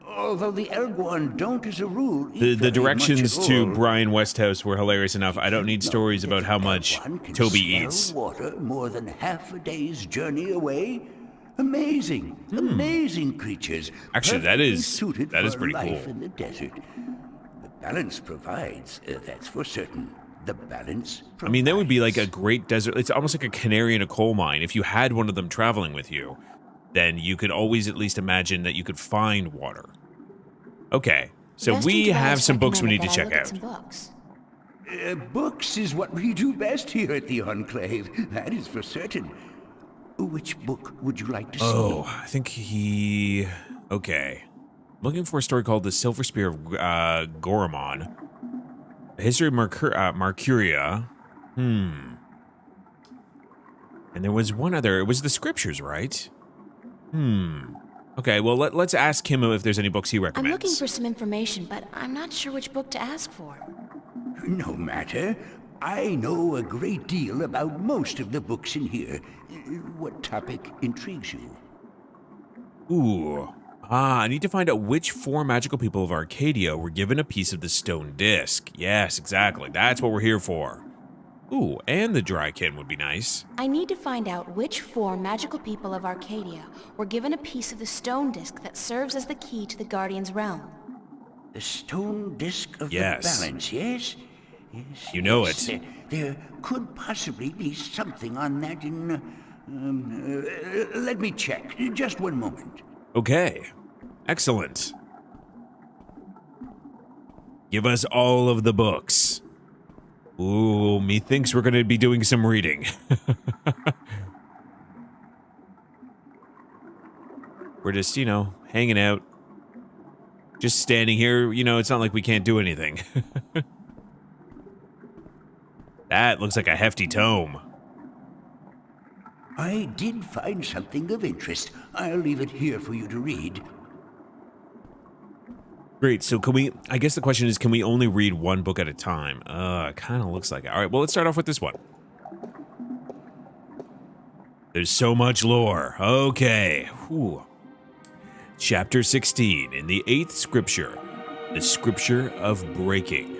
Although the Elguan don't, as a rule, eat The very directions much at to all. Brian Westhouse were hilarious enough. I don't need stories about how much Elguan can Toby smell eats. water more than half a day's journey away. Amazing, amazing creatures. Actually, that perfectly is- suited that is for pretty life cool. in the desert. The balance provides, that's for certain. The balance provides. I mean, that would be like a great desert. It's almost like a canary in a coal mine. If you had one of them traveling with you, then you could always at least imagine that you could find water. Okay, so Vestin we Tobias have some books we need recommended to that I check look at out. some books. Books is what we do best here at the Enclave. That is for certain. Which book would you like to see? Oh, I think he... Okay. Looking for a story called The Silver Spear of Goromon. The History of Mercuria. And there was one other... It was the Scriptures, right? Okay, well, let's ask him if there's any books he I'm recommends. looking for some information, but I'm not sure which book to ask for. No matter. I know a great deal about most of the books in here. What topic intrigues you? Ooh. I need to find out which 4 magical people of Arcadia were given a piece of the stone disc. Yes, exactly. That's what we're here for. Ooh, and the drykin would be nice. I need to find out which 4 magical people of Arcadia were given a piece of the stone disc that serves as the key to the Guardian's realm. The stone disc of Yes. the balance, yes? Yes. You know yes. it. There could possibly be something on that in... let me check. Just one moment. Okay. Excellent. Give us all of the books. Ooh, methinks we're going to be doing some reading. We're just, hanging out. Just standing here. It's not like we can't do anything. That looks like a hefty tome. I did find something of interest. I'll leave it here for you to read. Great, so I guess the question is, can we only read one book at a time? It kind of looks like it. All right, well, let's start off with this one. There's so much lore. Okay. Whew. Chapter 16, in the 8th scripture, the Scripture of Breaking.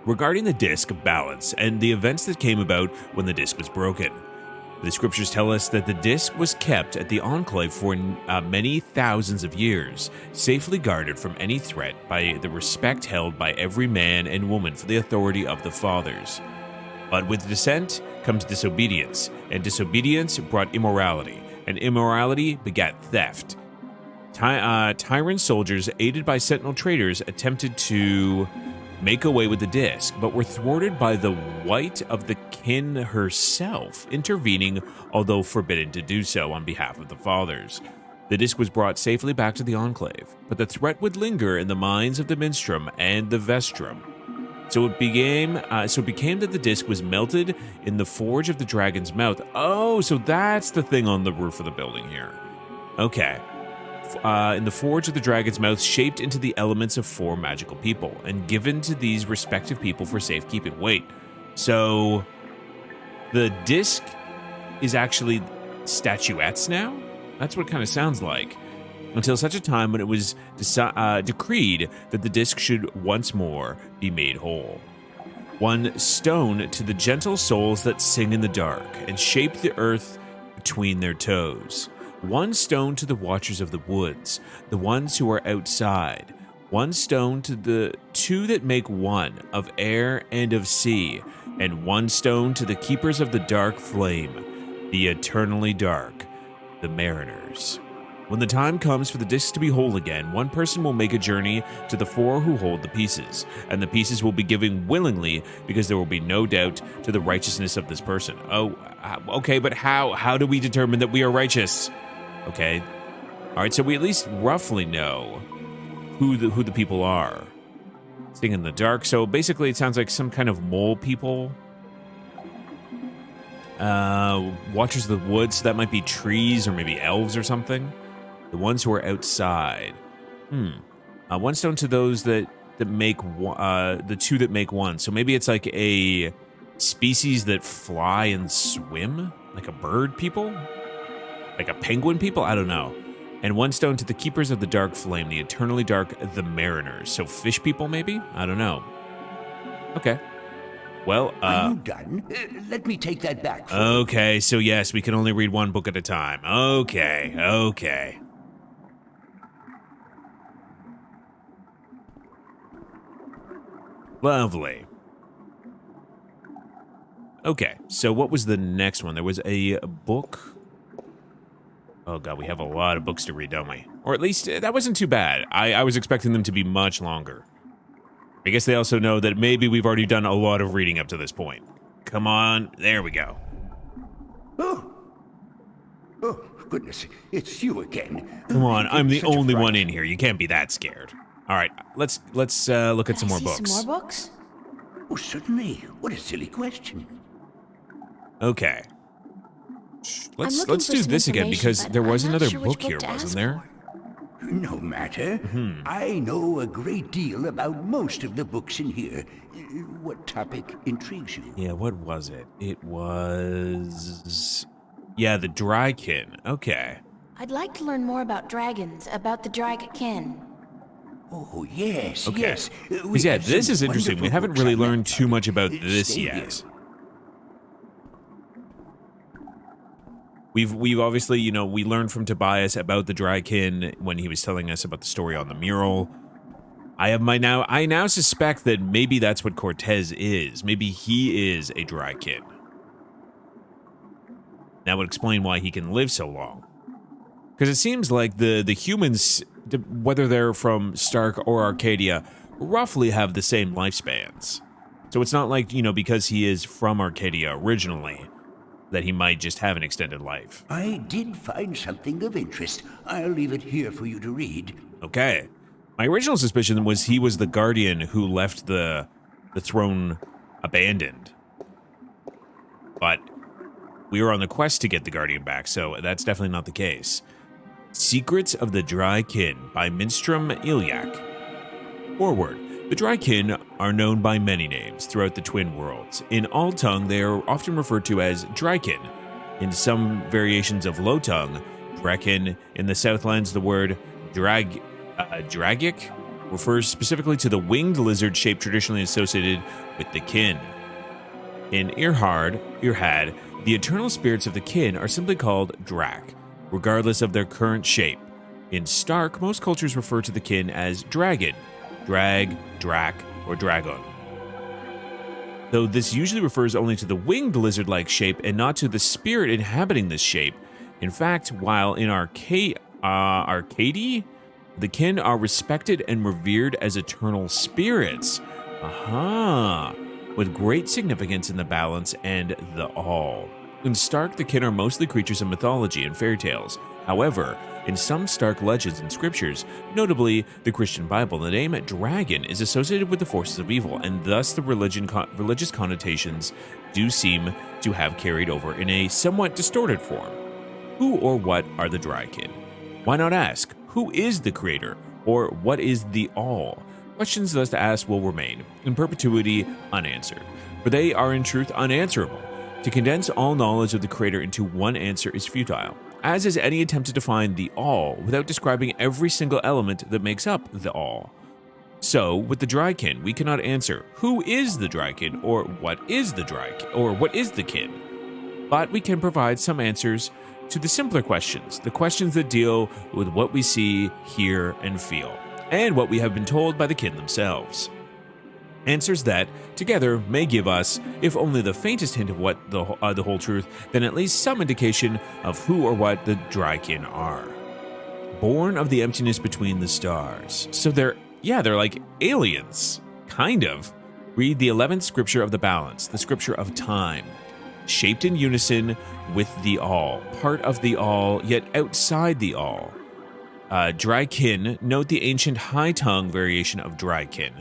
Regarding the disc of balance and the events that came about when the disc was broken. The scriptures tell us that the disc was kept at the Enclave for many thousands of years, safely guarded from any threat by the respect held by every man and woman for the authority of the fathers. But with dissent comes disobedience, and disobedience brought immorality, and immorality begat theft. Tyrant soldiers, aided by Sentinel traders, attempted to make away with the disc, but were thwarted by the Wight of the Kin herself, intervening, although forbidden to do so on behalf of the fathers. The disc was brought safely back to the Enclave, but the threat would linger in the minds of the Minstrum and the Vestrum. So it became that the disc was melted in the forge of the Dragon's Mouth. Oh, so that's the thing on the roof of the building here. Okay. In the forge of the Dragon's Mouth, shaped into the elements of 4 magical people, and given to these respective people for safekeeping. Wait, so the disc is actually statuettes now? That's what it kind of sounds like. Until such a time when it was decreed that the disc should once more be made whole. 1 stone to the gentle souls that sing in the dark, and shape the earth between their toes. 1 stone to the watchers of the woods, the ones who are outside. 1 stone to the 2 that make one, of air and of sea. And 1 stone to the keepers of the dark flame, the eternally dark, the mariners. When the time comes for the disc to be whole again, 1 person will make a journey to the 4 who hold the pieces, and the pieces will be given willingly because there will be no doubt to the righteousness of this person. Oh, okay, but how do we determine that we are righteous? Okay, all right, so we at least roughly know who the people are. Sing in the dark, so basically it sounds like some kind of mole people. Watchers of the woods, so that might be trees or maybe elves or something. The ones who are outside. One stone to those that make the two that make one. So maybe it's like a species that fly and swim, like a bird people, like a penguin people. I don't know. And one stone to the keepers of the dark flame, the eternally dark, the mariners. So fish people, maybe? I don't know. Okay. Well, Are you done? Let me take that back. Okay, so yes, we can only read one book at a time. Okay. Lovely. Okay, so what was the next one? There was a book. Oh god, we have a lot of books to read, don't we? Or at least, that wasn't too bad. I was expecting them to be much longer. I guess they also know that maybe we've already done a lot of reading up to this point. Come on, there we go. Oh, goodness, it's you again. Come on, I'm the Such a only fright. one in here. You can't be that scared. All right, let's look at some more books. Some more books? Oh, certainly. What a silly question. Okay. Let's looking for do some this again information, because but there was I'm not another sure which book here, book to wasn't ask there? for. No matter. I know a great deal about most of the books in here. What topic intrigues you? Yeah, what was it? It was... Yeah, the Drykin. Okay. I'd like to learn more about dragons, about the Dragkin. Oh, yes, Okay. yes. Because, yeah, this is interesting. We haven't really learned too much about this yet. We've obviously, you know, we learned from Tobias about the Drykin when he was telling us about the story on the mural. I now suspect that maybe that's what Cortez is. Maybe he is a Drykin. That would explain why he can live so long. Because it seems like the humans, whether they're from Stark or Arcadia, roughly have the same lifespans. So it's not like, you know, because he is from Arcadia originally, that he might just have an extended life. I did find something of interest. I'll leave it here for you to read. Okay. My original suspicion was he was the guardian who left the throne abandoned. But we were on the quest to get the guardian back, so that's definitely not the case. Secrets of the Drykin by Minstrom Ilyak. Forward. The Drykin are known by many names throughout the Twin Worlds. In All Tongue, they are often referred to as Drykin. In some variations of Low Tongue, Drekin. In the Southlands, the word Dragic refers specifically to the winged lizard shape traditionally associated with the kin. In Irhad, the eternal spirits of the kin are simply called Drak, regardless of their current shape. In Stark, most cultures refer to the kin as dragon, drag, drak, or dragon. Though this usually refers only to the winged lizard-like shape and not to the spirit inhabiting this shape. In fact, while in Arcady, the kin are respected and revered as eternal spirits. With great significance in the balance and the all. In Stark, the kin are mostly creatures of mythology and fairy tales. However, in some Stark legends and scriptures, notably the Christian Bible, the name dragon is associated with the forces of evil, and thus the religious connotations do seem to have carried over in a somewhat distorted form. Who or what are the Drykin? Why not ask, who is the creator, or what is the all? Questions thus asked will remain, in perpetuity, unanswered, for they are in truth unanswerable. To condense all knowledge of the creator into one answer is futile, as is any attempt to define the all without describing every single element that makes up the all. So, with the Drykin, we cannot answer who is the Drykin or what is the Drykin or what is the kin. But we can provide some answers to the simpler questions, the questions that deal with what we see, hear, and feel, and what we have been told by the kin themselves. Answers that, together, may give us, if only the faintest hint of what the whole truth, then at least some indication of who or what the Drykin are. Born of the emptiness between the stars. So they're like aliens. Kind of. Read the 11th scripture of the balance, the scripture of time. Shaped in unison with the all, part of the all, yet outside the all. Drykin, note the ancient high tongue variation of Drykin.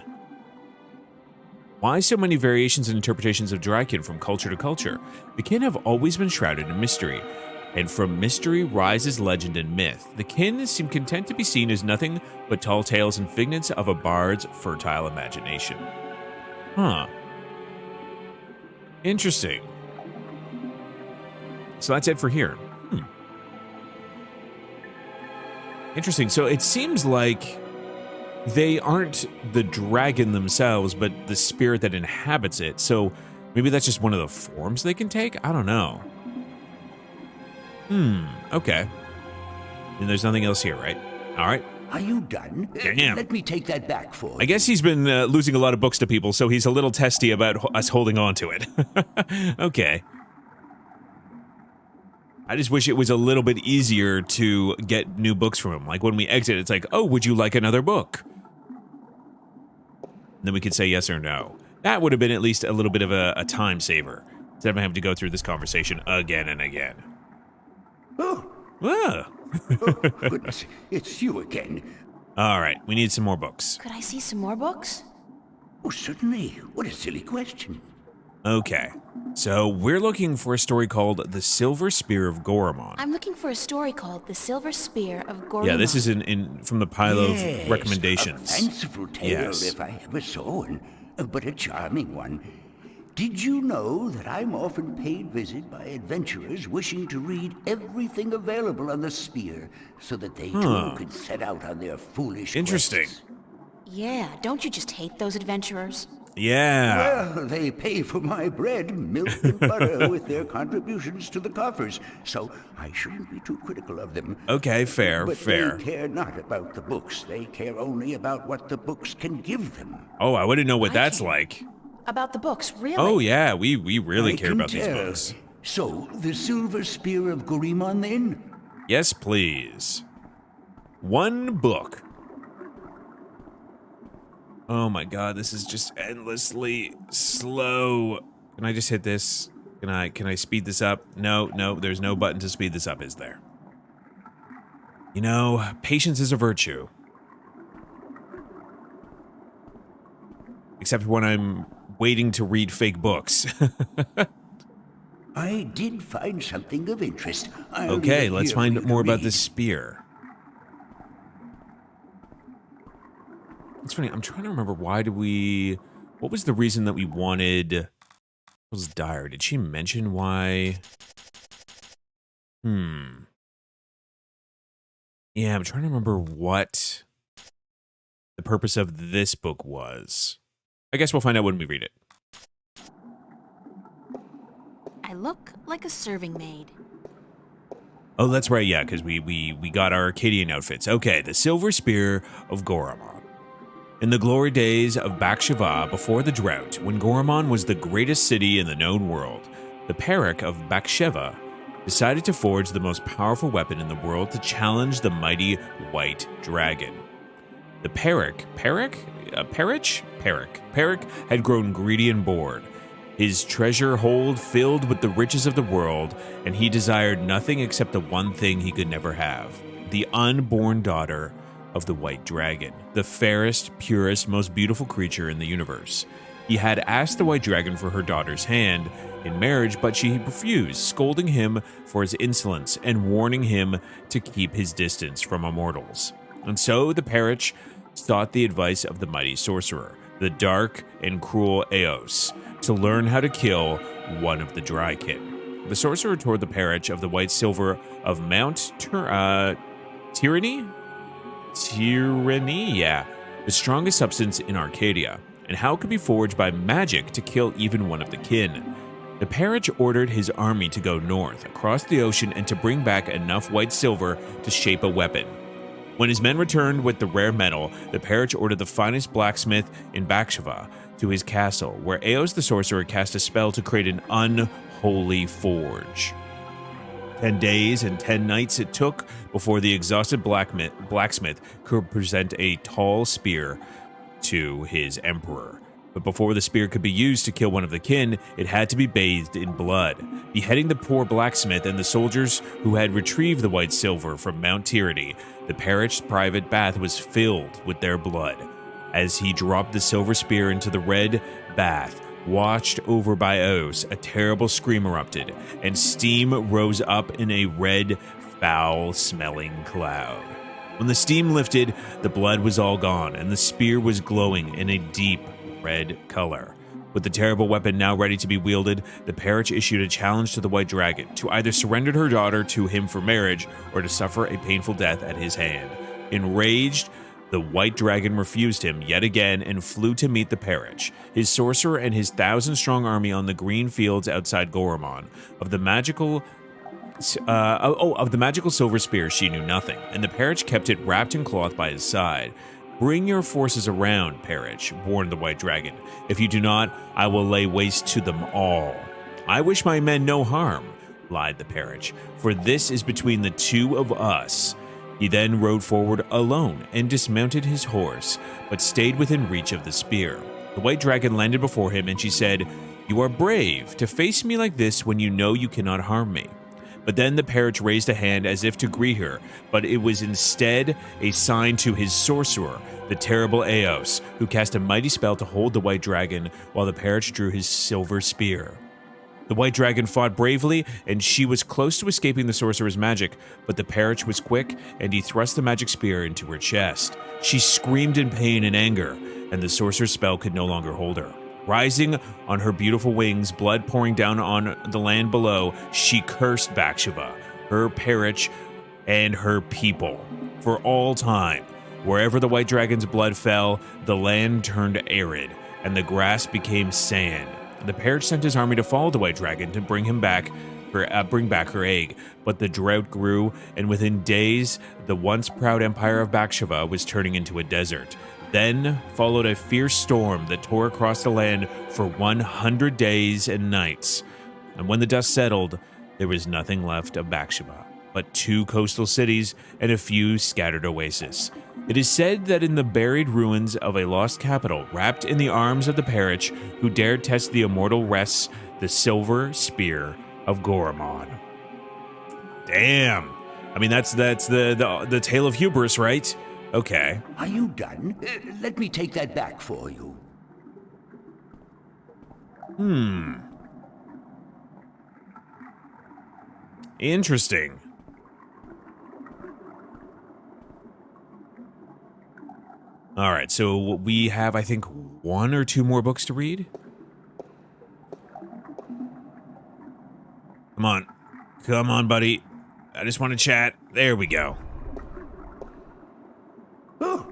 Why so many variations and interpretations of Draken from culture to culture? The kin have always been shrouded in mystery, and from mystery rises legend and myth. The kin seem content to be seen as nothing but tall tales and figments of a bard's fertile imagination. Huh. Interesting. So that's it for here. Interesting. So it seems like they aren't the dragon themselves, but the spirit that inhabits it. So maybe that's just one of the forms they can take? I don't know. Okay. And there's nothing else here, right? All right. Are you done? Damn. Let me take that back for you. I guess he's been losing a lot of books to people, so he's a little testy about us holding on to it. Okay. I just wish it was a little bit easier to get new books from him. Like when we exit, it's like, oh, would you like another book? And then we could say yes or no. That would have been at least a little bit of a time saver, instead of having to go through this conversation again and again. Oh. Ah. Oh, goodness, it's you again. All right, we need some more books. Could I see some more books? Oh, certainly. What a silly question. Okay, so we're looking for a story called The Silver Spear of Goromon. I'm looking for a story called The Silver Spear of Goromon. Yeah, this is in from the pile Yes, of recommendations. A fanciful tale, Yes. if I ever saw one, but a charming one. Did you know that I'm often paid visit by adventurers wishing to read everything available on the spear so that they too could set out on their foolish Interesting. quests? Yeah, don't you just hate those adventurers? Yeah. Well, they pay for my bread, milk, and butter with their contributions to the coffers, so I shouldn't be too critical of them. Okay, fair, But fair. they care not about the books. They care only about what the books can give them. Oh, I wouldn't know what I that's can't- like. About the books, really? Oh, yeah, we really I care can about these tell. books. So, the Silver Spear of Goremon, then? Yes, please. One book. Oh my god, this is just endlessly slow. Can I just hit this? Can I speed this up? No, there's no button to speed this up, is there? You know, patience is a virtue. Except when I'm waiting to read fake books. I did find something of interest. I'll Okay, leave it let's here for find you to more about read. this spear. It's funny, I'm trying to remember what was the reason that we wanted... What was Dire? Did she mention why? Yeah, I'm trying to remember what the purpose of this book was. I guess we'll find out when we read it. I look like a serving maid. Oh, that's right, yeah, because we got our Arcadian outfits. Okay, the Silver Spear of Goromon. In the glory days of Bakshava before the drought, when Goromon was the greatest city in the known world, the Peric of Baksheva decided to forge the most powerful weapon in the world to challenge the mighty White Dragon. The Peric had grown greedy and bored. His treasure hold filled with the riches of the world, and he desired nothing except the one thing he could never have, the unborn daughter of the White Dragon, the fairest, purest, most beautiful creature in the universe. He had asked the White Dragon for her daughter's hand in marriage, but she refused, scolding him for his insolence and warning him to keep his distance from immortals. And so the Peric sought the advice of the mighty sorcerer, the dark and cruel Eos, to learn how to kill one of the Drykin. The sorcerer told the Peric of the white silver of Mount Tyranny, yeah, the strongest substance in Arcadia, and how it could be forged by magic to kill even one of the kin. The Peric ordered his army to go north, across the ocean, and to bring back enough white silver to shape a weapon. When his men returned with the rare metal, the Peric ordered the finest blacksmith in Bakshava to his castle, where Eos the sorcerer cast a spell to create an unholy forge. 10 days and 10 nights it took before the exhausted blacksmith could present a tall spear to his emperor. But before the spear could be used to kill one of the kin, it had to be bathed in blood. Beheading the poor blacksmith and the soldiers who had retrieved the white silver from Mount Tyranny, the Peric's private bath was filled with their blood. As he dropped the silver spear into the red, bath, watched over by Eos, a terrible scream erupted, and steam rose up in a red, foul-smelling cloud. When the steam lifted, the blood was all gone, and the spear was glowing in a deep red color. With the terrible weapon now ready to be wielded, the Parach issued a challenge to the White Dragon to either surrender her daughter to him for marriage or to suffer a painful death at his hand. Enraged, the White Dragon refused him yet again and flew to meet the Parach, his sorcerer and his 1,000-strong army on the green fields outside Goromon. Of the magical silver spear she knew nothing, and the Parach kept it wrapped in cloth by his side. "Bring your forces around, Parach," warned the White Dragon. "If you do not, I will lay waste to them all." "I wish my men no harm," lied the Parach, "for this is between the two of us." He then rode forward alone and dismounted his horse, but stayed within reach of the spear. The White Dragon landed before him, and she said, "You are brave to face me like this when you know you cannot harm me." But then the Parach raised a hand as if to greet her, but it was instead a sign to his sorcerer, the terrible Eos, who cast a mighty spell to hold the White Dragon while the Parach drew his silver spear. The White Dragon fought bravely, and she was close to escaping the sorcerer's magic, but the Parach was quick, and he thrust the magic spear into her chest. She screamed in pain and anger, and the sorcerer's spell could no longer hold her. Rising on her beautiful wings, blood pouring down on the land below, she cursed Bathsheba, her Parach, and her people for all time. Wherever the White Dragon's blood fell, the land turned arid, and the grass became sand. The Parach sent his army to follow the White Dragon to bring back her egg, but the drought grew, and within days, the once proud empire of Bathsheba was turning into a desert. Then followed a fierce storm that tore across the land for 100 days and nights. And when the dust settled, there was nothing left of Bathsheba, but 2 coastal cities and a few scattered oases. It is said that in the buried ruins of a lost capital, wrapped in the arms of the Parach, who dared test the immortal rests the silver spear of Goromon. Damn. I mean, that's the tale of hubris, right? Okay. Are you done? Let me take that back for you. Interesting. All right, so we have, I think, 1 or 2 more books to read. Come on. Come on, buddy. I just want to chat. There we go. Oh.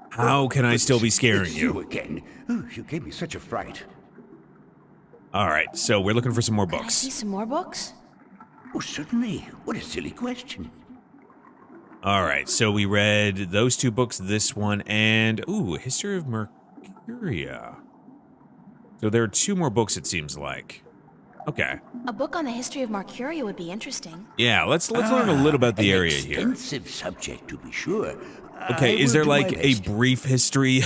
How can I still be scaring It's you? you again. Oh, you gave me such a fright. All right, so we're looking for some more Can I books. see some more books? Oh, certainly. What a silly question. All right, so we read those 2 books, this one, and, History of Mercuria. So there are 2 more books, it seems like. Okay. A book on the history of Mercuria would be interesting. Yeah, let's learn a little about the area here. Extensive subject, to be sure. Okay, I is will there do my like a best. brief history?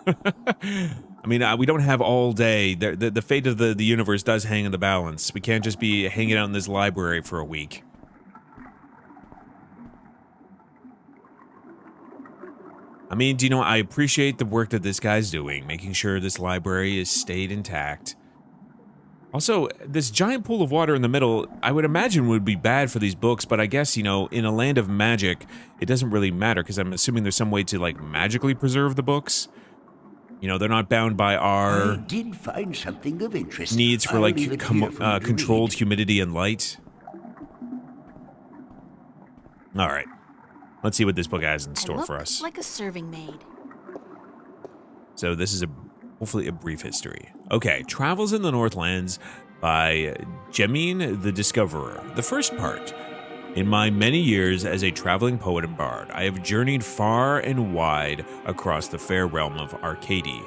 I mean, we don't have all day. The fate of the universe does hang in the balance. We can't just be hanging out in this library for a week. I mean, do you know, I appreciate the work that this guy's doing, making sure this library is stayed intact. Also, this giant pool of water in the middle, I would imagine would be bad for these books, but I guess, you know, in a land of magic, it doesn't really matter, because I'm assuming there's some way to, like, magically preserve the books. You know, they're not bound by I our did find something of interest. needs for, I'll like, leave it here for you to controlled read. humidity and light. All right. Let's see what this book has in And store look for us. like a serving maid. So this is hopefully a brief history. Okay, Travels in the Northlands by Jemine the Discoverer. The first part. In my many years as a traveling poet and bard, I have journeyed far and wide across the fair realm of Arcady,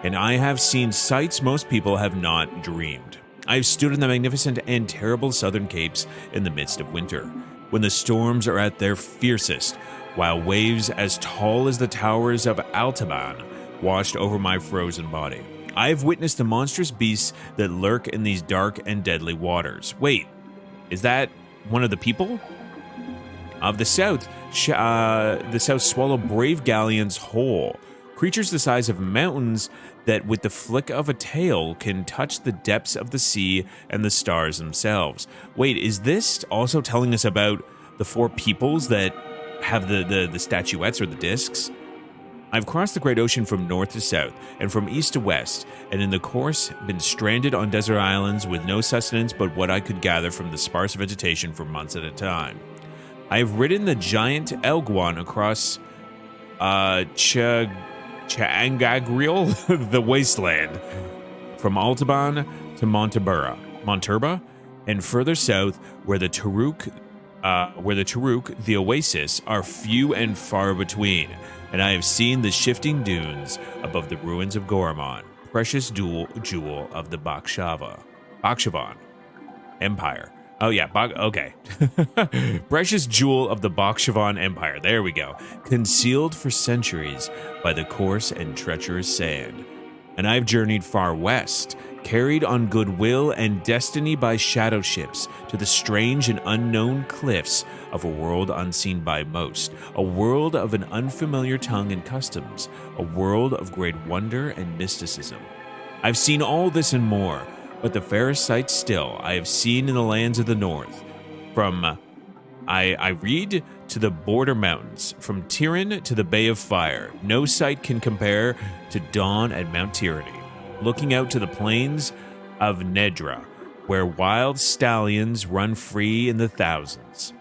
and I have seen sights most people have not dreamed. I have stood in the magnificent and terrible southern capes in the midst of winter, when the storms are at their fiercest, while waves as tall as the towers of Altaban washed over my frozen body. I have witnessed the monstrous beasts that lurk in these dark and deadly waters. Wait, is that one of the people? Of the south swallow brave galleons whole, Creatures the size of mountains that with the flick of a tail can touch the depths of the sea and the stars themselves. Wait, is this also telling us about the four peoples that have the statuettes or the discs? I've crossed the great ocean from north to south and from east to west, and in the course been stranded on desert islands with no sustenance but what I could gather from the sparse vegetation for months at a time. I have ridden the giant Elguan across Changagriel, the wasteland, from Altaban to Monturba, and further south where the Turuk, the oasis, are few and far between, and I have seen the shifting dunes above the ruins of Goromon, precious jewel of the Bakshavan Empire. Oh yeah, okay. Precious jewel of the Bakshavan Empire. There we go. Concealed for centuries by the coarse and treacherous sand. And I've journeyed far west, carried on goodwill and destiny by shadow ships to the strange and unknown cliffs of a world unseen by most, a world of an unfamiliar tongue and customs, a world of great wonder and mysticism. I've seen all this and more, but the fairest sight still I have seen in the lands of the north, from I read to the border mountains, from Tiran to the Bay of Fire. No sight can compare to dawn at Mount Tyranny, looking out to the plains of Nedra, where wild stallions run free in the thousands,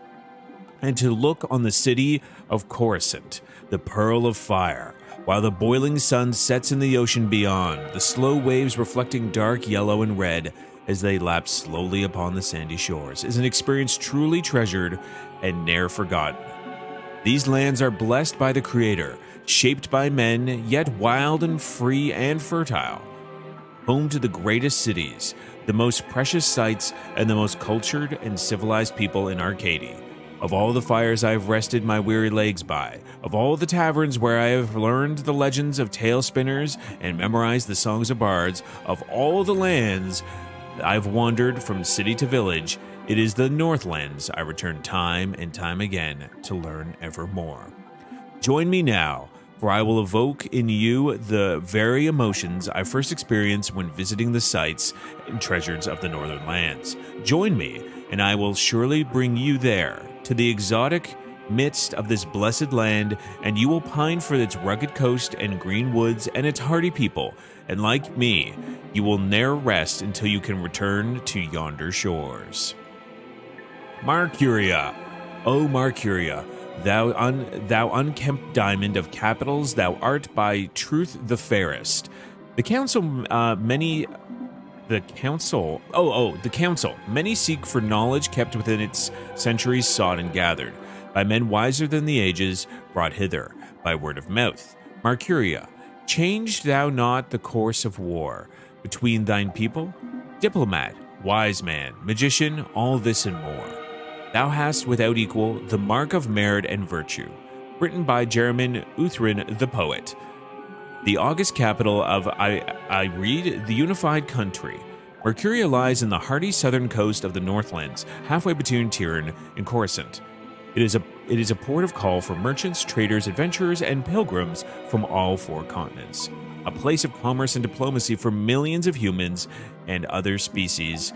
and to look on the city of Coruscant, the Pearl of Fire, while the boiling sun sets in the ocean beyond, the slow waves reflecting dark yellow and red as they lap slowly upon the sandy shores, is an experience truly treasured and ne'er forgotten. These lands are blessed by the Creator, shaped by men, yet wild and free and fertile. Home to the greatest cities, the most precious sights, and the most cultured and civilized people in Arcadia. Of all the fires I have rested my weary legs by, of all the taverns where I have learned the legends of tale spinners and memorized the songs of bards, of all the lands I've wandered from city to village, it is the Northlands I return time and time again to learn ever more. Join me now, for I will evoke in you the very emotions I first experienced when visiting the sights and treasures of the Northern lands. Join me, and I will surely bring you there, to the exotic midst of this blessed land, and you will pine for its rugged coast and green woods and its hardy people, and like me, you will ne'er rest until you can return to yonder shores. Marcuria, O Marcuria, thou unkempt diamond of capitals, thou art by truth the fairest. The council, many seek for knowledge kept within its centuries sought and gathered, by men wiser than the ages, brought hither, by word of mouth. Marcuria, change thou not the course of war between thine people? Diplomat, wise man, magician, all this and more. Thou hast without equal the mark of merit and virtue. Written by Goremon Uthrin the poet. The august capital of I read the unified country. Marcuria lies in the hardy southern coast of the Northlands, halfway between Tiran and Coruscant. It is a port of call for merchants, traders, adventurers, and pilgrims from all four continents. A place of commerce and diplomacy for millions of humans and other species.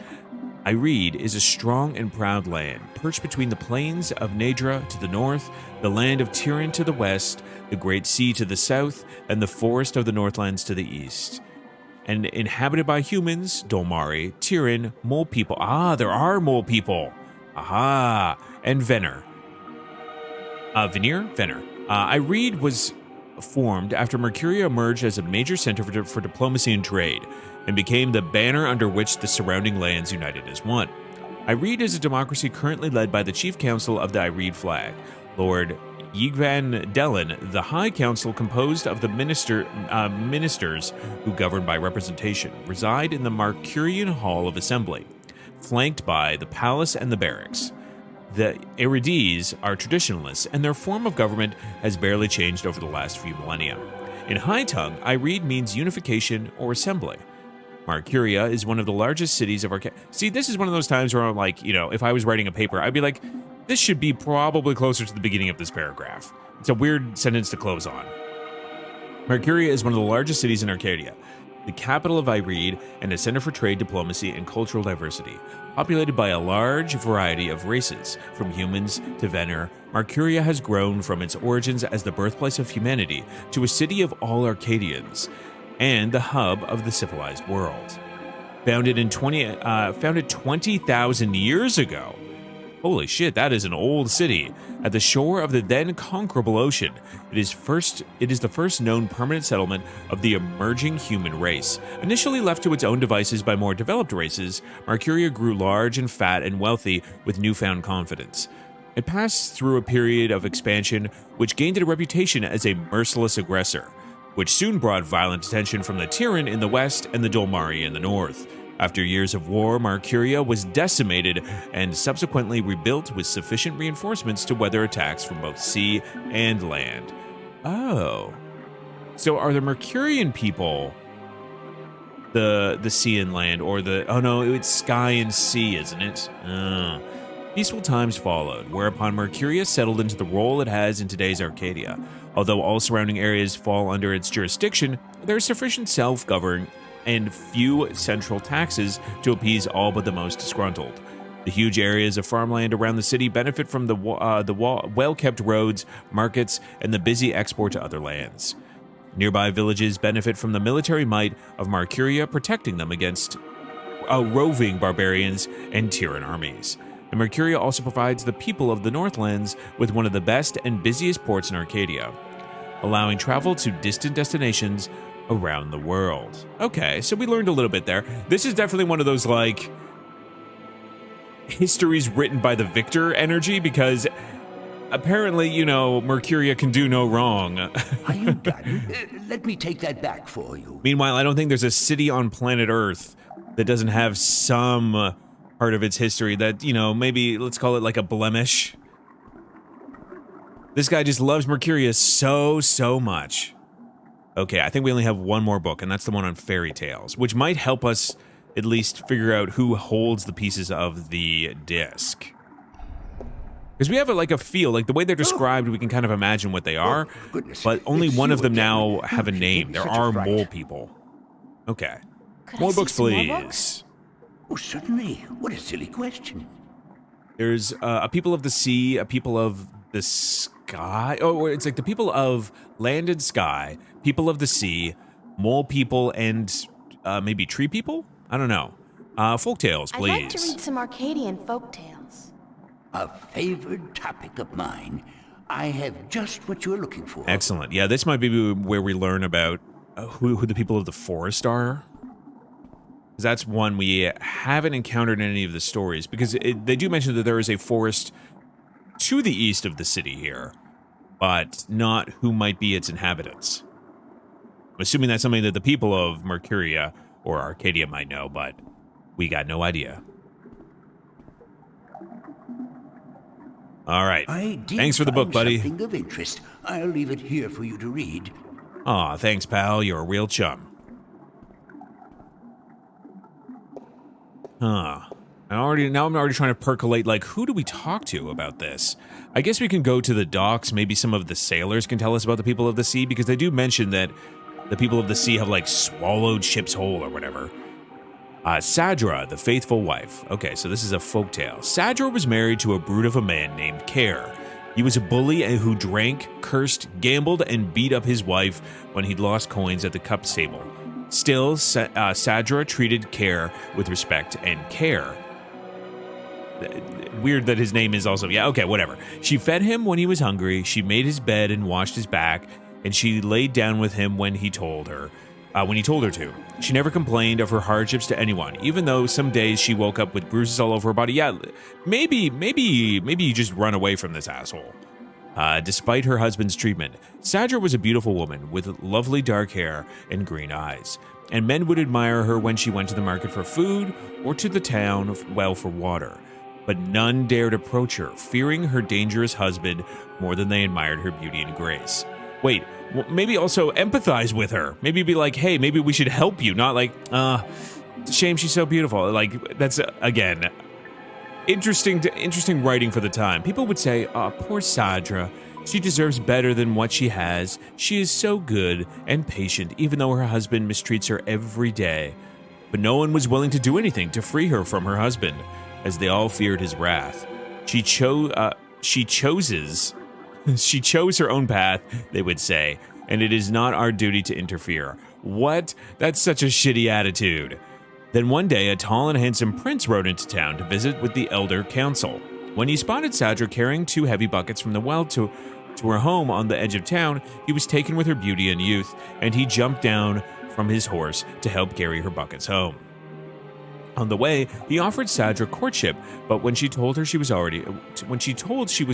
I read is a strong and proud land, perched between the plains of Nedra to the north, the land of Tiran to the west, the great sea to the south, and the forest of the Northlands to the east. And inhabited by humans, Dolmari, Tiran, mole people. Ah, there are mole people. Aha, and Venner. Venner. I read was formed after Marcuria emerged as a major center for diplomacy and trade, and became the banner under which the surrounding lands united as one. I read is a democracy currently led by the Chief Council of the I read flag, Lord Yigvan Dellen, the High Council composed of the ministers who govern by representation, reside in the Marcurian Hall of Assembly, flanked by the palace and the barracks. The Erides are traditionalists, and their form of government has barely changed over the last few millennia. In High Tongue, I read means unification or assembly. Marcuria is one of the largest cities of Arcadia. See, this is one of those times where I'm like, if I was writing a paper, I'd be like, this should be probably closer to the beginning of this paragraph. It's a weird sentence to close on. Mercuria is one of the largest cities in Arcadia, the capital of Irede and a center for trade, diplomacy, and cultural diversity. Populated by a large variety of races, from humans to Veneer, Mercuria has grown from its origins as the birthplace of humanity to a city of all Arcadians and the hub of the civilized world. Founded 20,000 years ago. Holy shit, that is an old city. At the shore of the then conquerable ocean, it is the first known permanent settlement of the emerging human race. Initially left to its own devices by more developed races, Mercuria grew large and fat and wealthy with newfound confidence. It passed through a period of expansion which gained it a reputation as a merciless aggressor, which soon brought violent attention from the Tyran in the west and the Dolmari in the north. After years of war, Mercuria was decimated and subsequently rebuilt with sufficient reinforcements to weather attacks from both sea and land. Oh. So are the Mercurian people the sea and land, or oh no, it's sky and sea, isn't it? Peaceful times followed, whereupon Mercuria settled into the role it has in today's Arcadia. Although all surrounding areas fall under its jurisdiction, there is sufficient self-govern and few central taxes to appease all but the most disgruntled. The huge areas of farmland around the city benefit from the well-kept roads, markets, and the busy export to other lands. Nearby villages benefit from the military might of Mercuria, protecting them against roving barbarians and Tyran armies. And Mercuria also provides the people of the Northlands with one of the best and busiest ports in Arcadia, allowing travel to distant destinations around the world. Okay, so we learned a little bit there. This is definitely one of those, like, histories written by the victor energy, because apparently, you know, Mercuria can do no wrong. Are you done? Let me take that back for you. Meanwhile, I don't think there's a city on planet Earth that doesn't have some part of its history that, you know, maybe let's call it like a blemish. This guy just loves Mercuria so much. Okay, I think we only have one more book, and that's the one on fairy tales, which might help us at least figure out who holds the pieces of the disc. Because we have like a feel, like the way they're described, we can kind of imagine what they are, but only one of them now have a name. There are mole people. Okay. More books, please. Oh, certainly. What a silly question. There's a people of the sea, a people of the sky. Oh, it's like the people of land and sky, people of the sea, mole people, and maybe tree people? I don't know. Folktales, please. I'd like to read some Arcadian folktales. A favored topic of mine. I have just what you're looking for. Excellent. Yeah, this might be where we learn about who the people of the forest are. That's one we haven't encountered in any of the stories, because they do mention that there is a forest to the east of the city here, but not who might be its inhabitants. I'm assuming that's something that the people of Mercuria or Arcadia might know, but we got no idea. All right. Thanks for the book, buddy. Something of interest. I'll leave it here for you to read. Aw, thanks, pal. You're a real chum. Huh. Now I'm already trying to percolate, like, who do we talk to about this? I guess we can go to the docks. Maybe some of the sailors can tell us about the people of the sea, because they do mention that the people of the sea have, like, swallowed ship's whole or whatever. Sadra, the faithful wife. Okay, so this is a folktale. Sadra was married to a brute of a man named Care. He was a bully who drank, cursed, gambled, and beat up his wife when he'd lost coins at the cup table. Still, Sadra treated Care with respect and care. Weird that his name is also... Yeah, okay, whatever. She fed him when he was hungry, she made his bed and washed his back, and she laid down with him when he told her to. She never complained of her hardships to anyone, even though some days she woke up with bruises all over her body. Yeah, maybe you just run away from this asshole. Despite her husband's treatment, Sadra was a beautiful woman with lovely dark hair and green eyes, and men would admire her when she went to the market for food or to the town for water. But none dared approach her, fearing her dangerous husband more than they admired her beauty and grace. Wait, maybe also empathize with her. Maybe be like, hey, maybe we should help you, not like, it's a shame she's so beautiful. Like, that's, again... Interesting writing for the time. People would say, oh, poor Sadra. She deserves better than what she has. She is so good and patient, even though her husband mistreats her every day. But no one was willing to do anything to free her from her husband, as they all feared his wrath. She chose her own path, they would say, and it is not our duty to interfere. What? That's such a shitty attitude. Then one day, a tall and handsome prince rode into town to visit with the elder council. When he spotted Sadra carrying 2 heavy buckets from the well to her home on the edge of town, he was taken with her beauty and youth, and he jumped down from his horse to help carry her buckets home. On the way, he offered Sadra courtship, but when she told she was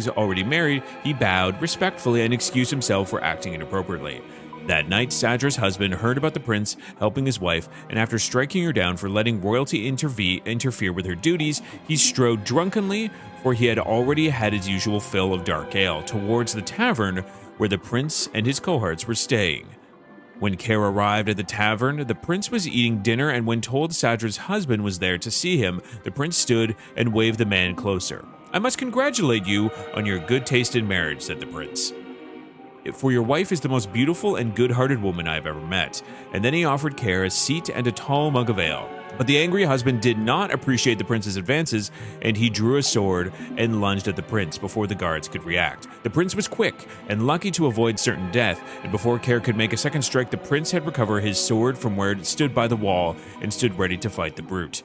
already married, he bowed respectfully and excused himself for acting inappropriately. That night, Sadra's husband heard about the prince helping his wife, and after striking her down for letting royalty interfere with her duties, he strode drunkenly, for he had already had his usual fill of dark ale, towards the tavern where the prince and his cohorts were staying. When Care arrived at the tavern, the prince was eating dinner, and when told Sadra's husband was there to see him, the prince stood and waved the man closer. "I must congratulate you on your good taste in marriage," said the prince, "for your wife is the most beautiful and good-hearted woman I have ever met." And then he offered Care a seat and a tall mug of ale. But the angry husband did not appreciate the prince's advances, and he drew a sword and lunged at the prince before the guards could react. The prince was quick and lucky to avoid certain death, and before Care could make a second strike, the prince had recovered his sword from where it stood by the wall and stood ready to fight the brute.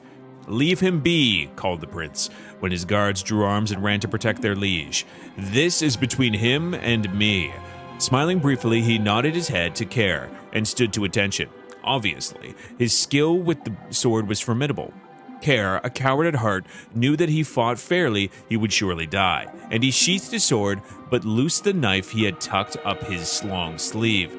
"Leave him be," called the prince, when his guards drew arms and ran to protect their liege. "This is between him and me." Smiling briefly, he nodded his head to Care and stood to attention. Obviously, his skill with the sword was formidable. Care, a coward at heart, knew that he fought fairly, he would surely die, and he sheathed his sword, but loosed the knife he had tucked up his long sleeve.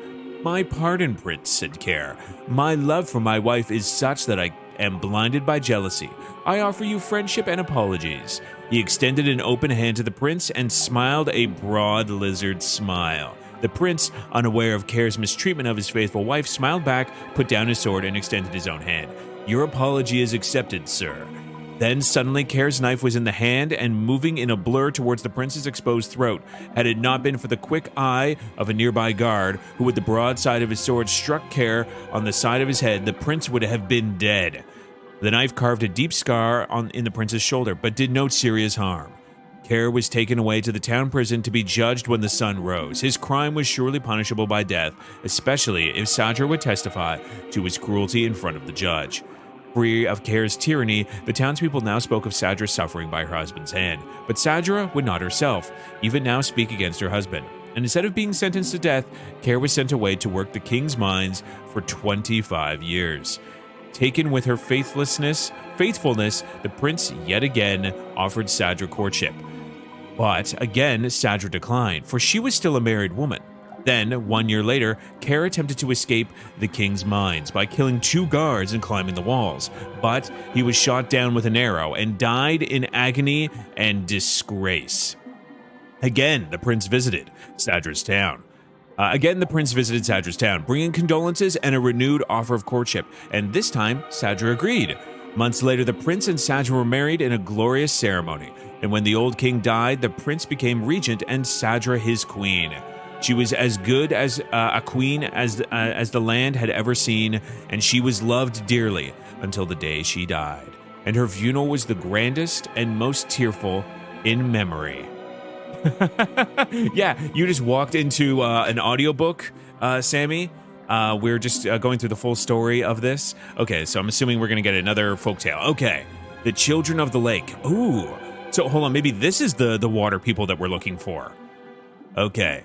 "My pardon, Prince," said Care. "My love for my wife is such that I am blinded by jealousy. I offer you friendship and apologies." He extended an open hand to the prince and smiled a broad lizard smile. The prince, unaware of Care's mistreatment of his faithful wife, smiled back, put down his sword, and extended his own hand. "Your apology is accepted, sir." Then suddenly Care's knife was in the hand and moving in a blur towards the prince's exposed throat. Had it not been for the quick eye of a nearby guard, who with the broadside of his sword struck Care on the side of his head, the prince would have been dead. The knife carved a deep scar in the prince's shoulder, but did no serious harm. Care was taken away to the town prison to be judged when the sun rose. His crime was surely punishable by death, especially if Sadra would testify to his cruelty in front of the judge. Free of Care's tyranny, the townspeople now spoke of Sadra's suffering by her husband's hand, but Sadra would not herself even now speak against her husband. And instead of being sentenced to death, Care was sent away to work the king's mines for 25 years. Taken with her faithfulness, the prince yet again offered Sadra courtship. But again, Sadra declined, for she was still a married woman. Then, 1 year later, Care attempted to escape the king's mines by killing 2 guards and climbing the walls. But he was shot down with an arrow and died in agony and disgrace. Again, the prince visited Sadra's town. Bringing condolences and a renewed offer of courtship, and this time, Sadra agreed. Months later, the prince and Sadra were married in a glorious ceremony, and when the old king died, the prince became regent and Sadra his queen. She was as good as a queen as the land had ever seen, and she was loved dearly until the day she died. And her funeral was the grandest and most tearful in memory. Yeah, you just walked into an audiobook, Sammy. We're just going through the full story of this. Okay, so I'm assuming we're going to get another folktale. Okay, the Children of the Lake. Ooh, so hold on, maybe this is the water people that we're looking for. Okay.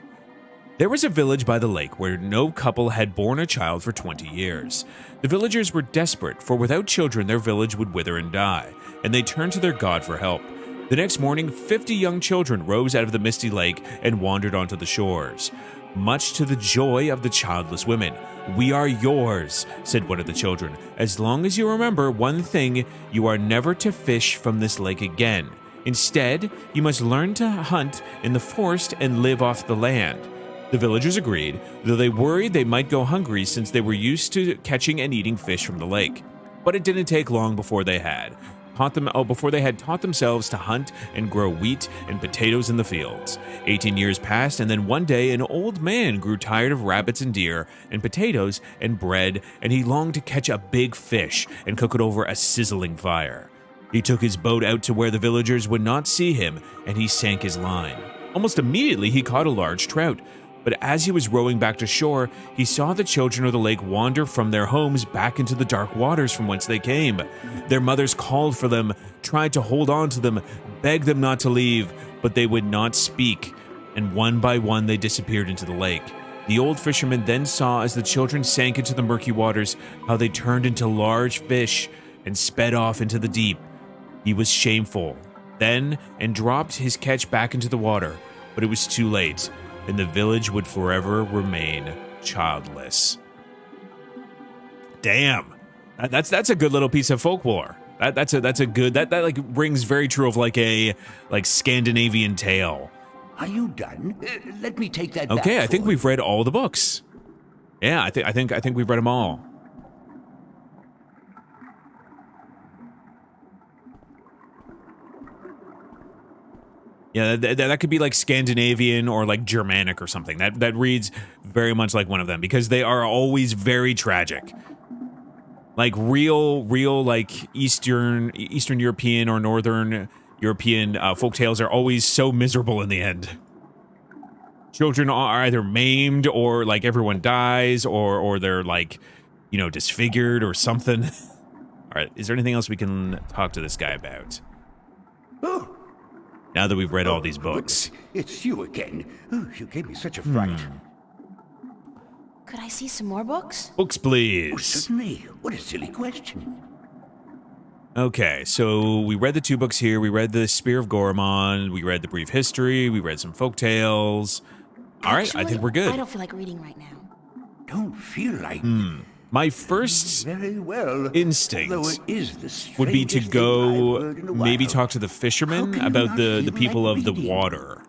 There was a village by the lake where no couple had borne a child for 20 years. The villagers were desperate, for without children their village would wither and die, and they turned to their god for help. The next morning, 50 young children rose out of the misty lake and wandered onto the shores, much to the joy of the childless women. "We are yours," said one of the children. "As long as you remember one thing, you are never to fish from this lake again. Instead, you must learn to hunt in the forest and live off the land." The villagers agreed, though they worried they might go hungry since they were used to catching and eating fish from the lake. But it didn't take long before they had. before they had taught themselves to hunt and grow wheat and potatoes in the fields. 18 years passed, and then one day an old man grew tired of rabbits and deer and potatoes and bread, and he longed to catch a big fish and cook it over a sizzling fire. He took his boat out to where the villagers would not see him, and he sank his line. Almost immediately, he caught a large trout. But as he was rowing back to shore, he saw the children of the lake wander from their homes back into the dark waters from whence they came. Their mothers called for them, tried to hold on to them, begged them not to leave, but they would not speak, and one by one they disappeared into the lake. The old fisherman then saw as the children sank into the murky waters how they turned into large fish and sped off into the deep. He was shameful, then, and dropped his catch back into the water, but it was too late, and the village would forever remain childless. Damn, that's a good little piece of folklore. That's a good that like rings very true of like a Scandinavian tale. Are you done? Let me take that back. Okay, I think we've read all the books. Yeah, I think we've read them all. Yeah, that could be like Scandinavian or like Germanic or something. That reads very much like one of them because they are always very tragic. Like real like Eastern European or Northern European folktales are always so miserable in the end. Children are either maimed or like everyone dies or they're like, disfigured or something. All right, is there anything else we can talk to this guy about? Oh. Now that we've read all these books. It's you again. Oh, you gave me such a fright. Could I see some more books? Books, please. Oh, certainly. What a silly question. Okay, so we read the 2 books here. We read the Spear of Goromon. We read the Brief History. We read some folk tales. All right, I think we're good. I don't feel like reading right now. Don't feel like My first very well. instinct Although it is the would be to strangest thing go I've heard in a maybe while. talk to the How fishermen can you about not the feel people like of the reading? water.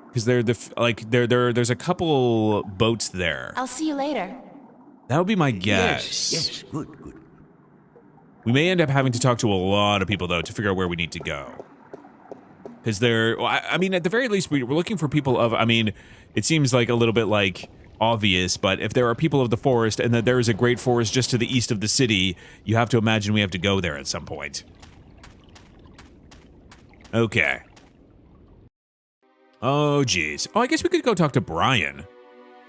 Because there's a couple boats there. I'll see you later. That would be my guess. Yes, good. We may end up having to talk to a lot of people, though, to figure out where we need to go. Because I mean, at the very least, we're looking for people of, it seems like a little bit like obvious, but if there are people of the forest and that there is a great forest just to the east of the city, you have to imagine we have to go there at some point. Okay. Oh, geez. Oh, I guess we could go talk to Brian.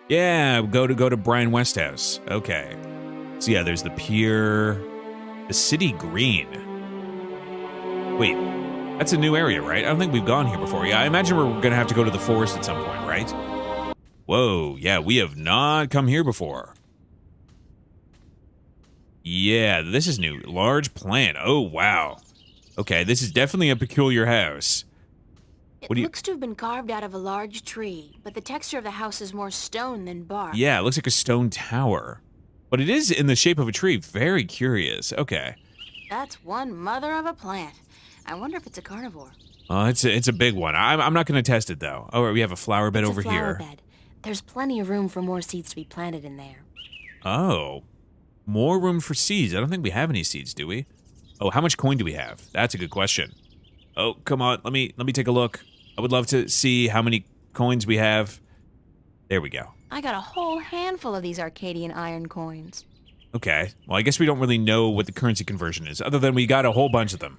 Yeah, go to Brian Westhouse. Okay. So yeah, there's the pier. The city green. Wait, that's a new area, right? I don't think we've gone here before. Yeah, I imagine we're gonna have to go to the forest at some point, right? Whoa, yeah, we have not come here before. Yeah, this is new. Large plant. Oh, wow. Okay, this is definitely a peculiar house. It looks to have been carved out of a large tree, but the texture of the house is more stone than bark. Yeah, it looks like a stone tower. But it is in the shape of a tree. Very curious. Okay. That's one mother of a plant. I wonder if it's a carnivore. Oh, it's a big one. I'm not going to test it, though. Oh, we have a flower bed over It's a flower here. bed. There's plenty of room for more seeds to be planted in there. Oh. More room for seeds. I don't think we have any seeds, do we? Oh, how much coin do we have? That's a good question. Oh, come on. Let me take a look. I would love to see how many coins we have. There we go. I got a whole handful of these Arcadian iron coins. Okay. Well, I guess we don't really know what the currency conversion is, other than we got a whole bunch of them.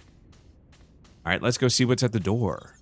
All right, let's go see what's at the door.